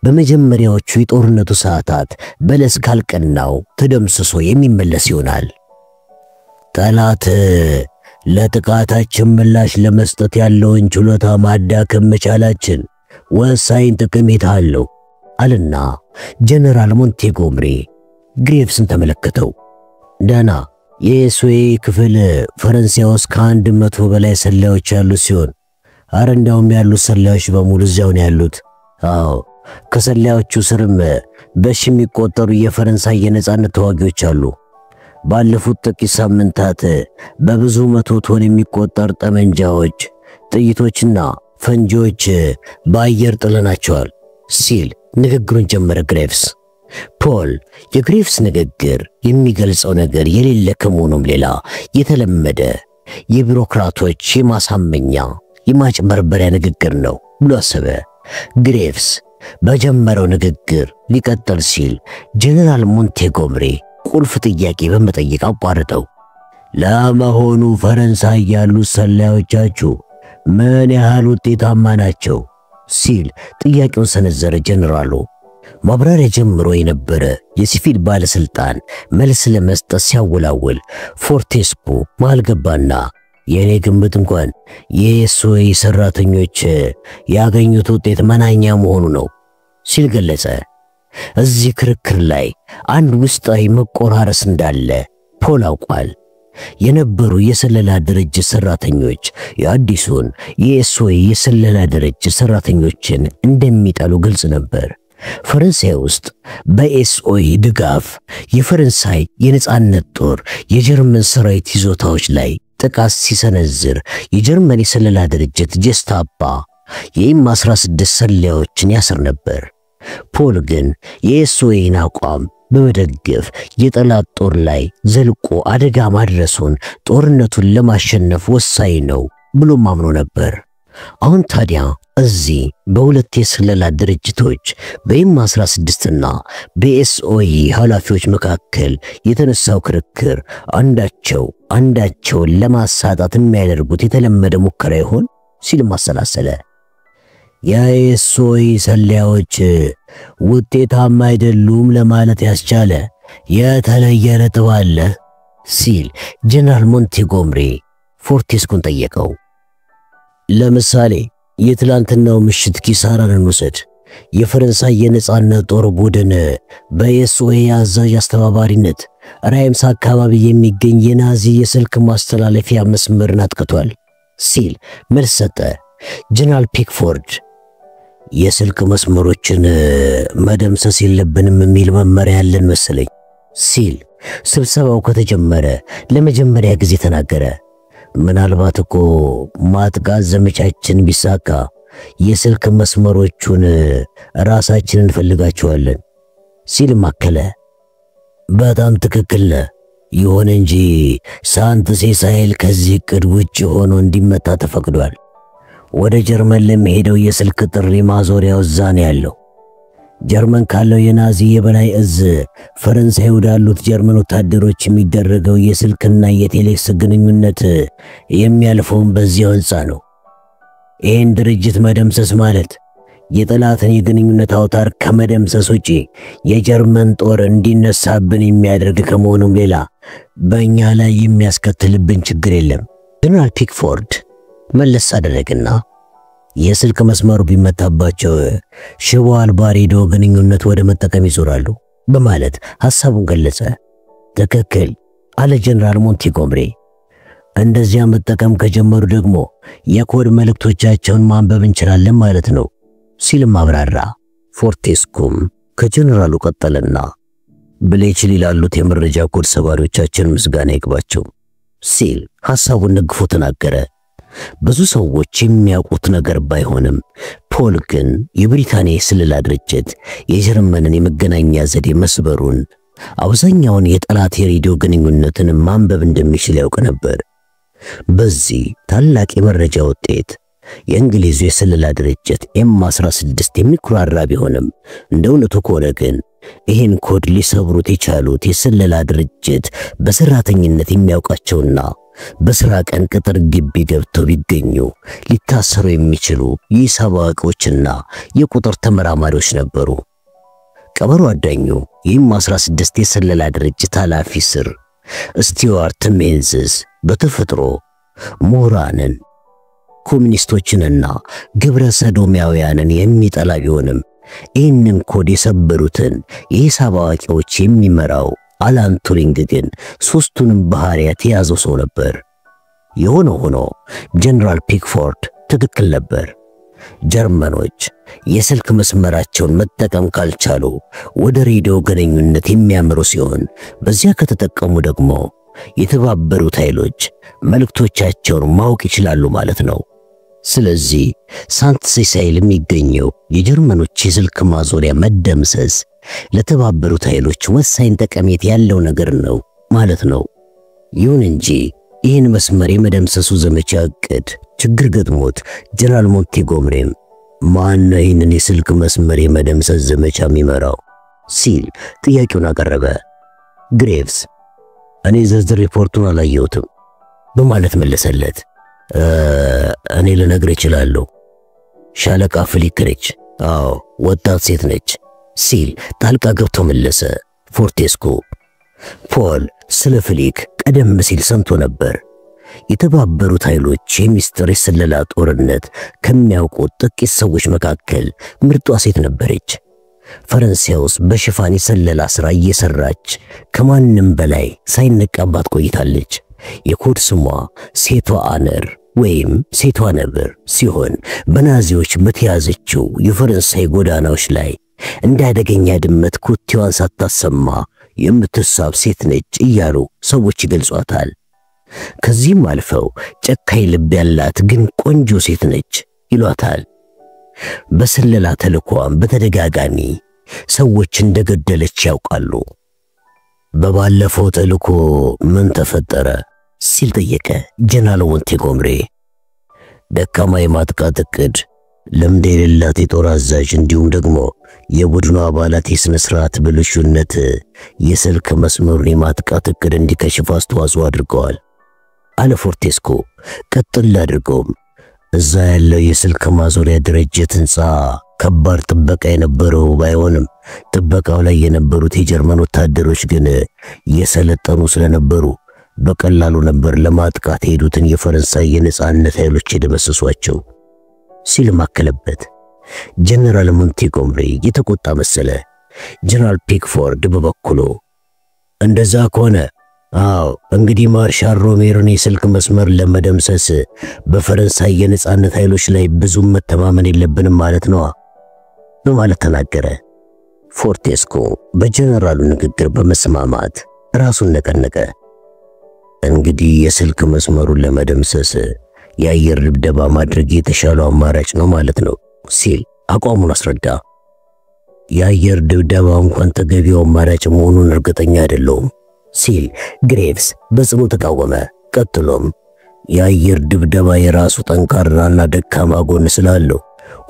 S1: በመጀመሪያዎቹ የጦርነቱ ሰዓታት በለስ ካልቀናው ተደምስሶ የሚመለስ ይሆናል። ጠላት ለጥቃታችን ምላሽ ለመስጠት ያለውን ችሎታ ማዳከም መቻላችን ወሳኝ ጠቀሜታ አለው አለና ጀነራል ሞንቴጎምሪ ግሬቭስን ተመለከተው። ደና የኤስኦኤ ክፍል ፈረንሳይ ውስጥ ከ100 በላይ ሰላዮች ያሉት ሲሆን አረንዳውም ያሉት ሰላዮች በሙሉ እዚያው ነው ያሉት። አዎ ከሰላዮቹ ስርም በሺ የሚቆጠሩ የፈረንሳይ የነጻነት ተዋጊዎች አሉ። ባለፉት ጥቂት ሳምንታት በብዙ 100 ቶን የሚቆጠር ጠመንጃዎች፣ ጥይቶችና ፈንጂዎች በአየር ጥለናቸዋል ሲል ንግግሩን ጀመረ ግሬቭስ። ፖል የግሬቭስ ንግግር የሚገልጸው ነገር የሌለ ከመሆኑም ሌላ የተለመደ የቢሮክራቶች የማሳመኛ የማጭበርበሪያ ንግግር ነው ብሎ አሰበ። ግሬቭስ በጀመረው ንግግር ሊቀጥል ሲል ጀነራል ሞንቴጎምሪ ቁልፍ ጥያቄ በመጠየቅ አቋረጠው። ለመሆኑ ፈረንሳይ ያሉት ሰላዮቻችሁ ምን ያህል ውጤታማ ናቸው ሲል ጥያቄውን ሰነዘረ። ጀነራሉ ማብራሪያ ጀምሮ የነበረ የሲቪል ባለስልጣን መልስ ለመስጠት ሲያወላውል ፎርቴስፖ መሃል ገባና የኔ ግምት እንኳን የኤስኦኤ ሰራተኞች ያገኙት ውጤት መናኛ መሆኑ ነው ሲል ገለጸ። እዚህ ክርክር ላይ አንድ ውስጣዊ መቆራረስ እንዳለ ፖል አውቋል። የነበሩ የሰለላ ድርጅት ሰራተኞች የአዲሱን የኤስኦኤ የሰለላ ድርጅት ሰራተኞችን እንደሚጠሉ ግልጽ ነበር። ፈረንሳይ ውስጥ በኤስኦኤ ድጋፍ የፈረንሳይ የነጻነት ጦር የጀርመን ሰራዊት ይዞታዎች ላይ ጥቃት ሲሰነዝር የጀርመን የሰለላ ድርጅት ጀስታፓ የኤም-16 ሰላዮችን ያስር ነበር። ፖል ግን የኤስኦኤን አቋም በመደገፍ የጠላት ጦር ላይ ዘልቆ አደጋ ማድረሱን ጦርነቱን ለማሸነፍ ወሳኝ ነው ብሎ ማምኖ ነበር። አሁን ታዲያ እዚህ በሁለት የሰለላ ድርጅቶች በኤም-16 እና በኤስኦኤ ኃላፊዎች መካከል የተነሳው ክርክር አንዳቸውን ለማሳጣት የሚያደርጉት የተለመደ ሙከራ ይሆን ሲል ማሰላሰለ። የኤስኦኤ ሰላዮች ውጤታማ አይደሉም ለማለት ያስቻለ የተለየ ነጥብ አለ ሲል ጀነራል ሞንቴጎምሪ ፎርቴስኮን ጠየቀው። ለምሳሌ የትላንትናው ምሽት ኪሳራን እንውሰድ። የፈረንሳይ የነጻነት ጦር ቡድን በኤስኦኤ አዛዥ አስተባባሪነት ራይምስ አካባቢ የሚገኝ የናዚ የስልክ ማስተላለፊያ መስመርን አጥቅቷል ሲል መልስ ሰጠ። ጀነራል ፒክፎርድ የስልክ መስመሮችን መደምሰስ የለብንም የሚል መመሪያ ያለን መሰለኝ ሲል ስብሰባው ከተጀመረ ለመጀመሪያ ጊዜ ተናገረ። ምናልባት እኮ ማጥቃት ዘመቻችን ቢሳካ የስልክ መስመሮቹን ራሳችንን እንፈልጋቸዋለን ሲል ማከለ። በጣም ትክክል ነህ ይሁን እንጂ ሳንትሴ ሳይል ከዚህ ዕቅድ ውጭ ሆኖ እንዲመታ ተፈቅዷል። ወደ ጀርመን ለሚሄደው የስልክ ጥሪ ማዞሪያው እዛ ነው ያለው። ጀርመን ካለው የናዚ የበላይ እዝ ፈረንሳይ ወዳሉት ጀርመን ወታደሮች የሚደረገው የስልክና የቴሌክስ ግንኙነት የሚያልፈውን በዚያው ሕንፃ ነው። ይህን ድርጅት መደምሰስ ማለት የጠላትን የግንኙነት አውታር ከመደምሰስ ውጪ የጀርመን ጦር እንዲነሳብን የሚያደርግ ከመሆኑም ሌላ በእኛ ላይ የሚያስከትልብን ችግር የለም። ጀነራል ፒክፎርድ መለስ አደረገና የስልክ መስመሩ ቢመታባቸው ሽቦ አልባ ሬዲዮ ግንኙነት ወደ መጠቀም ይዞራሉ በማለት ሐሳቡን ገለጸ። ትክክል አለ ጀነራል ሞንቲጎምሪ። እንደዚያ መጠቀም ከጀመሩ ደግሞ የኮድ መልእክቶቻቸውን ማንበብ እንችላለን ማለት ነው ሲልም አብራራ። ፎርቴስኩም ከጀነራሉ ቀጠለና ብሌችሊ ላሉት የመረጃ ኮድ ሰባሪዎቻችን ምስጋና ይግባቸው ሲል ሐሳቡን ነግፎ ተናገረ። ብዙ ሰዎች የሚያውቁት ነገር ባይሆንም ፖል ግን የብሪታንያ የስለላ ድርጅት የጀርመንን የመገናኛ ዘዴ መስበሩን፣ አብዛኛውን የጠላት የሬዲዮ ግንኙነትን ማንበብ እንደሚችል ያውቅ ነበር። በዚህ ታላቅ የመረጃ ውጤት የእንግሊዙ የስለላ ድርጅት M16 የሚኩራራ ቢሆንም እንደ እውነቱ ከሆነ ግን ይህን ኮድ ሊሰብሩት የቻሉት የስለላ ድርጅት በሰራተኝነት የሚያውቃቸውና በስራ ቀን ቅጥር ግቢ ገብተው ቢገኙ ሊታሰሩ የሚችሉ የሂሳብ አዋቂዎችና የቁጥር ተመራማሪዎች ነበሩ። ቀበሮ አዳኙ የM16 የስለላ ድርጅት ኃላፊ ስር ስቲዋርት ሜንዝስ በተፈጥሮ ምሁራንን፣ ኮሙኒስቶችንና ግብረ ሰዶሚያውያንን የሚጠላ ቢሆንም ይህንን ኮድ የሰበሩትን የሂሳብ አዋቂዎች የሚመራው አላን ቱሪንግ ግን ሶስቱንም ባህሪያት የያዘው ሰው ነበር። የሆነ ሆኖ ጀነራል ፒክፎርድ ትክክል ነበር። ጀርመኖች የስልክ መስመራቸውን መጠቀም ካልቻሉ ወደ ሬዲዮ ግንኙነት የሚያምሩ ሲሆን በዚያ ከተጠቀሙ ደግሞ የተባበሩት ኃይሎች መልእክቶቻቸውን ማወቅ ይችላሉ ማለት ነው። ስለዚህ ሳንትሴሳይል የሚገኘው የጀርመኖች የስልክ ማዞሪያ መደምሰስ ለተባበሩት ኃይሎች ወሳኝ ጠቀሜታ ያለው ነገር ነው ማለት ነው። ይሁን እንጂ ይህን መስመር የመደምሰሱ ዘመቻ ዕቅድ ችግር ገጥሞት ጀነራል ሞንቲጎምሪም ማን ነው ይህንን የስልክ መስመር የመደምሰስ ዘመቻ የሚመራው ሲል ጥያቄውን አቀረበ። ግሬቭስ እኔ ዝርዝር ሪፖርቱን አላየሁትም በማለት መለሰለት። እኔ ልነግር እችላለሁ። ሻለቃ ፍሊክ ነች። አዎ ወጣት ሴት ነች ሲል ጣልቃ ገብቶ መለሰ ፎርቴስኮ። ፖል ስለ ፍሊክ ቀደም ሲል ሰምቶ ነበር። የተባበሩት ኃይሎች የሚስጥር የስለላ ጦርነት ከሚያውቁት ጥቂት ሰዎች መካከል ምርጧ ሴት ነበረች። ፈረንሳይ ውስጥ በሽፋን የስለላ ሥራ እየሰራች ከማንም በላይ ሳይነቃባት ቆይታለች። የኮድ ስሟ ሴቷ አነር ወይም ሴቷ ነብር ሲሆን በናዚዎች በተያዘችው የፈረንሳይ ጎዳናዎች ላይ እንደ አደገኛ ድመት ኮቴዋን ሳታሰማ የምትሳብ ሴት ነች እያሉ ሰዎች ይገልጿታል። ከዚህም አልፈው ጨካኝ ልብ ያላት ግን ቆንጆ ሴት ነች ይሏታል። በስለላ ተልኳም በተደጋጋሚ ሰዎች እንደገደለች ያውቃሉ። በባለፈው ተልኮ ምን ተፈጠረ ሲል ጠየቀ ጀነራል ሞንቲጎምሪ። ደካማ የማጥቃት ዕቅድ፣ ልምድ የሌላት የጦር አዛዥ እንዲሁም ደግሞ የቡድኑ አባላት የሥነ ሥርዓት ብልሹነት የስልክ መስመሩን የማጥቃት ዕቅድ እንዲከሽፍ አስተዋጽኦ አድርገዋል አለ ፎርቴስኮ። ቀጥል አድርገውም እዛ ያለው የስልክ ማዞሪያ ድርጅት ሕንፃ ከባድ ጥበቃ የነበረው ባይሆንም ጥበቃው ላይ የነበሩት የጀርመን ወታደሮች ግን የሰለጠኑ ስለነበሩ በቀላሉ ነበር ለማጥቃት የሄዱትን የፈረንሳይ የነጻነት ኃይሎች የደመሰሷቸው ሲል ማከለበት። ጀነራል ሞንቲጎምሪ የተቆጣ መሰለ። ጀነራል ፒክፎርድ በበኩሉ እንደዛ ከሆነ አዎ እንግዲህ ማርሻል ሮሜሮን የስልክ መስመር ለመደምሰስ በፈረንሳይ የነጻነት ኃይሎች ላይ ብዙም መተማመን የለብንም ማለት ነው በማለት ተናገረ። ፎርቴስኮ በጀነራሉ ንግግር በመስማማት ራሱን ነቀነቀ። እንግዲህ የስልክ መስመሩን ለመደምሰስ የአየር ድብደባ ማድረግ የተሻለው አማራጭ ነው ማለት ነው ሲል አቋሙን አስረዳ። የአየር ድብደባ እንኳን ተገቢው አማራጭ መሆኑን እርግጠኛ አይደለሁም ሲል ግሬቭስ በጽኑ ተቃወመ። ቀጥሎም የአየር ድብደባ የራሱ ጠንካራና ደካማ ጎን ስላለው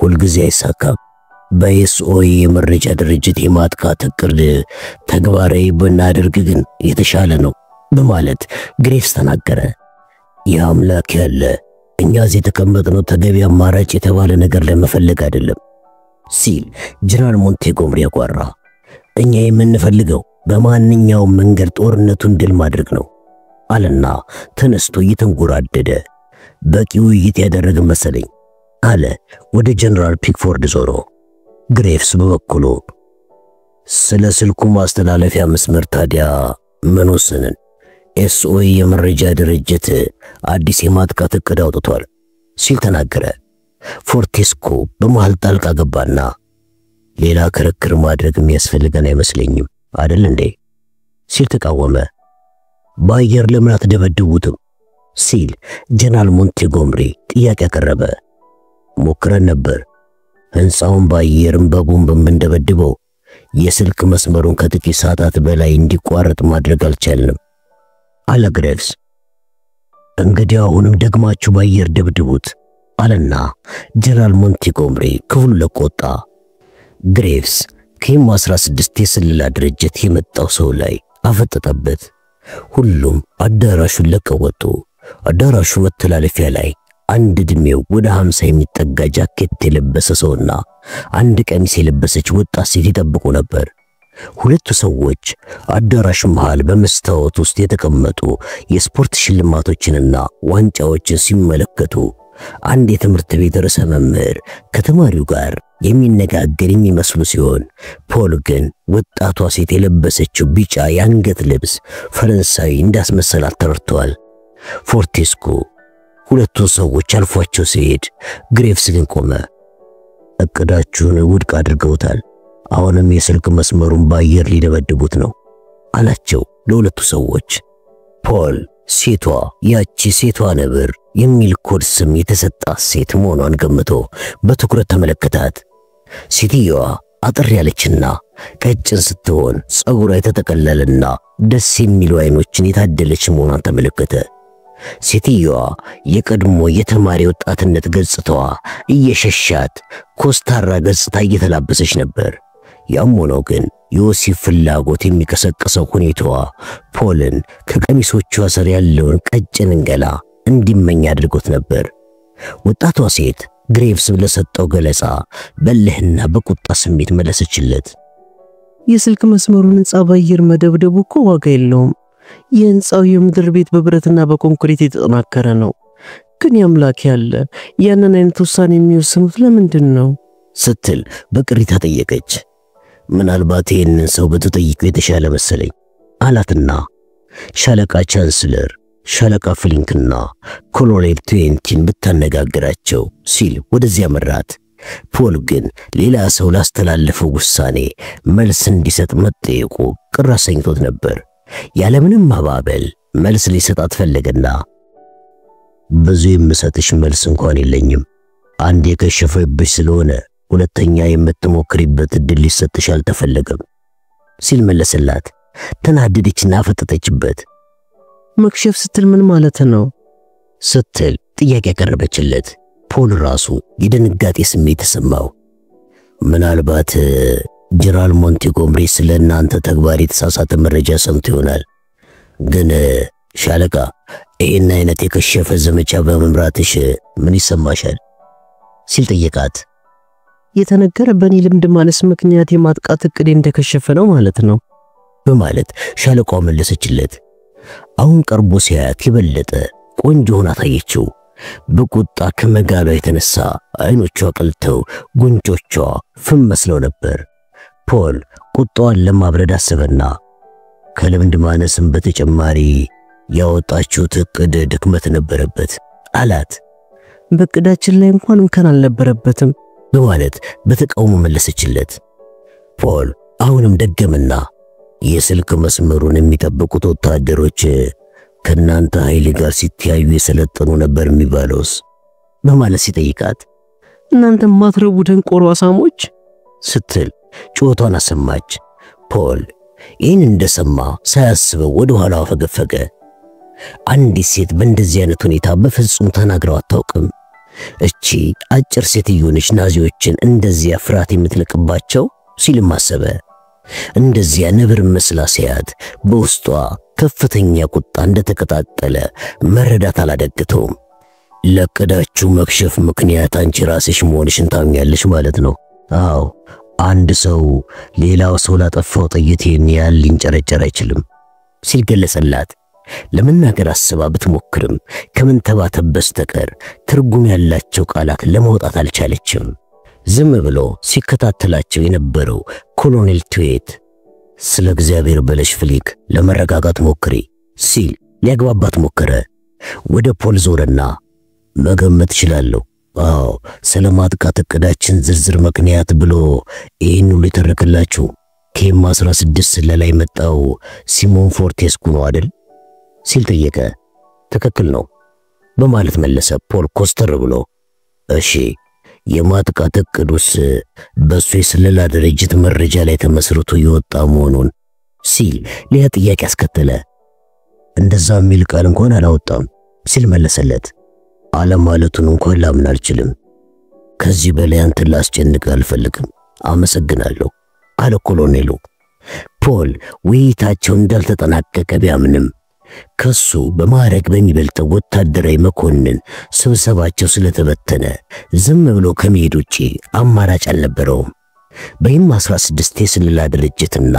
S1: ሁልጊዜ አይሳካም። በኤስኦኢ የመረጃ ድርጅት የማጥቃት እቅድ ተግባራዊ ብናደርግ ግን የተሻለ ነው በማለት ግሬቭስ ተናገረ። የአምላክ ያለ እኛ እዚህ የተቀመጥነው ተገቢ አማራጭ የተባለ ነገር ለመፈለግ አይደለም ሲል ጀነራል ሞንቴጎምሪ ያጓራ። እኛ የምንፈልገው በማንኛውም መንገድ ጦርነቱን ድል ማድረግ ነው አለና ተነስቶ እየተንጎራደደ በቂ ውይይት ያደረገ መሰለኝ አለ ወደ ጀነራል ፒክፎርድ ዞሮ። ግሬቭስ በበኩሉ ስለ ስልኩ ማስተላለፊያ መስመር ታዲያ ምን ወሰንን? ኤስኦኢ የመረጃ ድርጅት አዲስ የማጥቃት እቅድ አውጥቷል ሲል ተናገረ። ፎርቴስኮ በመሃል ጣልቃ ገባና ሌላ ክርክር ማድረግ የሚያስፈልገን አይመስለኝም አይደል እንዴ ሲል ተቃወመ። በአየር ለምን አትደበድቡትም ሲል ጀነራል ሞንቴጎምሪ ጥያቄ አቀረበ። ሞክረን ነበር። ሕንፃውን በአየርም በቦምብም እንደበድበው የስልክ መስመሩን ከጥቂት ሰዓታት በላይ እንዲቋረጥ ማድረግ አልቻልንም አለ ግሬቭስ። እንግዲህ አሁንም ደግማችሁ በአየር ደብድቡት አለና ጀነራል ሞንቴጎምሪ ክፍሉ ለቆጣ። ግሬቭስ ከኤም 16 የስለላ ድርጅት የመጣው ሰው ላይ አፈጠጠበት። ሁሉም አዳራሹን ለቀው ወጡ። አዳራሹ መተላለፊያ ላይ አንድ ዕድሜው ወደ 50 የሚጠጋ ጃኬት የለበሰ ሰውና አንድ ቀሚስ የለበሰች ወጣት ሴት ይጠብቁ ነበር። ሁለቱ ሰዎች አዳራሹ መሃል በመስታወት ውስጥ የተቀመጡ የስፖርት ሽልማቶችንና ዋንጫዎችን ሲመለከቱ አንድ የትምህርት ቤት ርዕሰ መምህር ከተማሪው ጋር የሚነጋገር የሚመስሉ ሲሆን ፖል ግን ወጣቷ ሴት የለበሰችው ቢጫ የአንገት ልብስ ፈረንሳዊ እንዳስመሰላት ተረድቷል። ፎርቴስኮ ሁለቱን ሰዎች አልፏቸው ሲሄድ ግሬቭስ ግን ቆመ። እቅዳችሁን ውድቅ አድርገውታል። አሁንም የስልክ መስመሩን በአየር ሊደበድቡት ነው አላቸው ለሁለቱ ሰዎች። ፖል ሴቷ ያቺ ሴቷ ነብር የሚል ኮድ ስም የተሰጣት ሴት መሆኗን ገምቶ በትኩረት ተመለከታት። ሴትየዋ አጥር ያለችና ቀጭን ስትሆን ጸጉሯ የተጠቀለለና ደስ የሚሉ አይኖችን የታደለች መሆኗን ተመለከተ። ሴትየዋ የቀድሞ የተማሪ ወጣትነት ገጽታዋ እየሸሻት ኮስታራ ገጽታ እየተላበሰች ነበር። ያም ሆኖ ግን የወሲብ ፍላጎት የሚቀሰቅሰው ሁኔታዋ ፖልን ከቀሚሶቿ ስር ያለውን ቀጭን ገላ እንዲመኝ አድርጎት ነበር። ወጣቷ ሴት ግሬቭስ ለሰጠው ገለጻ በልህና በቁጣ ስሜት መለሰችለት።
S2: የስልክ መስመሩን ሕንፃ በአየር መደብደቡ እኮ ዋጋ የለውም። የሕንፃው የምድር ቤት በብረትና በኮንክሪት የተጠናከረ ነው። ግን ያምላክ ያለ ያንን አይነት ውሳኔ የሚወስኑት ለምንድን ነው
S1: ስትል በቅሪታ ጠየቀች። ምናልባት ይህንን ሰው በተጠይቀው የተሻለ መሰለኝ አላትና ሻለቃ ቻንስለር ሻለቃ ፍሊንክና ኮሎኔል ትዌንቲን ብታነጋግራቸው ሲል ወደዚያ መራት። ፖል ግን ሌላ ሰው ላስተላለፈው ውሳኔ መልስ እንዲሰጥ መጠየቁ ቅር አሰኝቶት ነበር። ያለምንም ማባበል መልስ ሊሰጣት ፈለገና ብዙ የምሰጥሽ መልስ እንኳን የለኝም። አንድ የከሸፈብሽ ስለሆነ ሁለተኛ የምትሞክሪበት እድል ሊሰጥሽ አልተፈለገም ሲል መለሰላት። ተናደደችና ፈጠጠችበት።
S2: መክሸፍ ስትል ምን ማለት ነው
S1: ስትል ጥያቄ ያቀረበችለት። ፖል ራሱ የድንጋጤ ስሜት ተሰማው። ምናልባት ጀነራል ሞንቴጎምሪ ስለ እናንተ ተግባር የተሳሳተ መረጃ ሰምቶ ይሆናል። ግን ሻለቃ ይህን አይነት የከሸፈ ዘመቻ በመምራትሽ ምን ይሰማሻል ሲል ጠየቃት።
S2: የተነገረ በእኔ ልምድ ማነስ ምክንያት የማጥቃት እቅዴ እንደከሸፈ ነው ማለት ነው
S1: በማለት ሻለቃው መለሰችለት። አሁን ቀርቦ ሲያያት የበለጠ ቆንጆ ሆና ታየችው። በቁጣ ከመጋሏ የተነሳ አይኖቿ ቀልተው ጉንጮቿ ፍም መስለው ነበር። ፖል ቁጣዋን ለማብረድ አሰበና ከልምድ ማነስም በተጨማሪ ያወጣችሁት እቅድ ድክመት ነበረበት አላት።
S2: በእቅዳችን ላይ እንኳን እንከን አልነበረበትም
S1: በማለት በተቃውሞ መለሰችለት። ፖል አሁንም ደገመና የስልክ መስመሩን የሚጠብቁት ወታደሮች ከናንተ ኃይል ጋር ሲተያዩ የሰለጠኑ ነበር የሚባለውስ በማለት ሲጠይቃት
S2: እናንተ ማትረቡ ደንቆሮ አሳሞች
S1: ስትል ጩኸቷን አሰማች። ፖል ይህን እንደሰማ ሳያስበው ወደ ኋላው ፈገፈገ። አንዲት ሴት በእንደዚህ አይነት ሁኔታ በፍጹም ተናግረው አታውቅም። እቺ አጭር ሴትዮ ነች ናዚዎችን እንደዚያ ፍርሃት የምትለቅባቸው ሲልም አሰበ። እንደዚያ ነብር መስላ ሲያት በውስጧ ከፍተኛ ቁጣ እንደተቀጣጠለ መረዳት አላደግተውም። ለቀዳችሁ መክሸፍ ምክንያት አንቺ ራስሽ መሆንሽን ታምኛለሽ ማለት ነው? አዎ፣ አንድ ሰው ሌላው ሰው ላጠፋው ጥይት ይህን ያህል ሊንጨረጨር አይችልም ሲል ገለጸላት። ለመናገር አስባ ብትሞክርም ከመንተባተብ በስተቀር ትርጉም ያላቸው ቃላት ለማውጣት አልቻለችም። ዝም ብሎ ሲከታተላቸው የነበረው ኮሎኔል ቱዌት ስለ እግዚአብሔር በለሽ ፍሊክ ለመረጋጋት ሞክሪ ሲል ሊያግባባት ሞከረ። ወደ ፖል ዞረና መገመት እችላለሁ፣ አዎ ስለ ማጥቃት እቅዳችን ዝርዝር ምክንያት ብሎ ይህን ሁሉ የተረከላችሁ ኬም 16 ለላይ መጣው ሲሞን ፎርቴስኩ ነው አይደል ሲል ጠየቀ። ትክክል ነው በማለት መለሰ ፖል ኮስተር ብሎ። እሺ የማጥቃት እቅዱስ በሱ የስለላ ድርጅት መረጃ ላይ ተመስርቶ የወጣ መሆኑን ሲል ሌላ ጥያቄ አስከተለ። እንደዛ የሚል ቃል እንኳን አላወጣም ሲል መለሰለት። አለማለቱን እንኳን ላምን አልችልም። ከዚህ በላይ አንተን ላስጨንቅ አልፈልግም፣ አመሰግናለሁ አለ ኮሎኔሉ። ፖል ውይይታቸው እንዳልተጠናቀቀ ቢያምንም ከሱ በማዕረግ በሚበልጠው ወታደራዊ መኮንን ስብሰባቸው ስለተበተነ ዝም ብሎ ከመሄድ ውጪ አማራጭ አልነበረውም። በይም 16 የስለላ ድርጅትና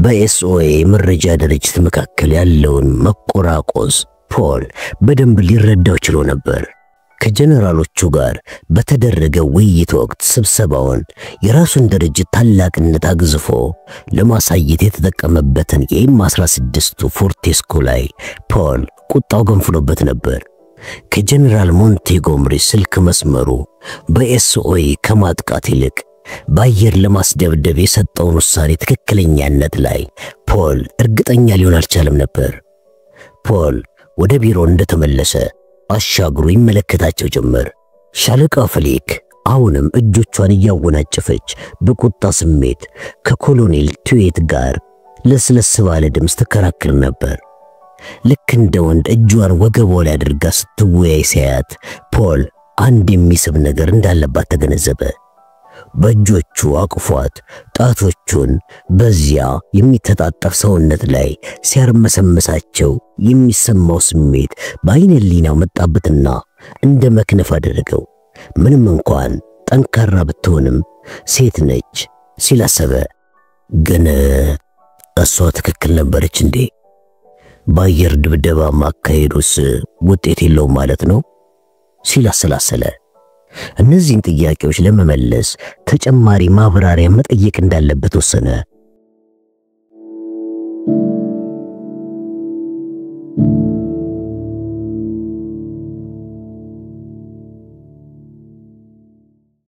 S1: በኤስኦኤ መረጃ ድርጅት መካከል ያለውን መቆራቆስ ፖል በደንብ ሊረዳው ችሎ ነበር። ከጀነራሎቹ ጋር በተደረገ ውይይት ወቅት ስብሰባውን የራሱን ድርጅት ታላቅነት አግዝፎ ለማሳየት የተጠቀመበትን የኤም 16 ፎርቴስኮ ላይ ፖል ቁጣው ገንፍሎበት ነበር። ከጀነራል ሞንቴጎምሪ ስልክ መስመሩ በኤስኦኤ ከማጥቃት ይልቅ በአየር ለማስደብደብ የሰጠውን ውሳኔ ትክክለኛነት ላይ ፖል እርግጠኛ ሊሆን አልቻለም ነበር። ፖል ወደ ቢሮ እንደተመለሰ አሻግሮ ይመለከታቸው ጀመር። ሻለቃ ፍሊክ አሁንም እጆቿን እያወናጨፈች በቁጣ ስሜት ከኮሎኔል ቱዌት ጋር ለስለስ ባለ ድምፅ ተከራክር ነበር። ልክ እንደ ወንድ እጇን ወገቧ ላይ አድርጋ ስትወያይ ሲያያት ፖል አንድ የሚስብ ነገር እንዳለባት ተገነዘበ። በእጆቹ አቅፏት ጣቶቹን በዚያ የሚተጣጠፍ ሰውነት ላይ ሲያርመሰመሳቸው የሚሰማው ስሜት በአይነ ህሊናው መጣበትና እንደ መክነፍ አደረገው። ምንም እንኳን ጠንካራ ብትሆንም ሴት ነች ሲል አሰበ። ግን እሷ ትክክል ነበረች እንዴ? በአየር ድብደባ ማካሄዱስ ውጤት የለውም ማለት ነው ሲል አሰላሰለ። እነዚህን ጥያቄዎች ለመመለስ ተጨማሪ ማብራሪያ መጠየቅ እንዳለበት ወሰነ።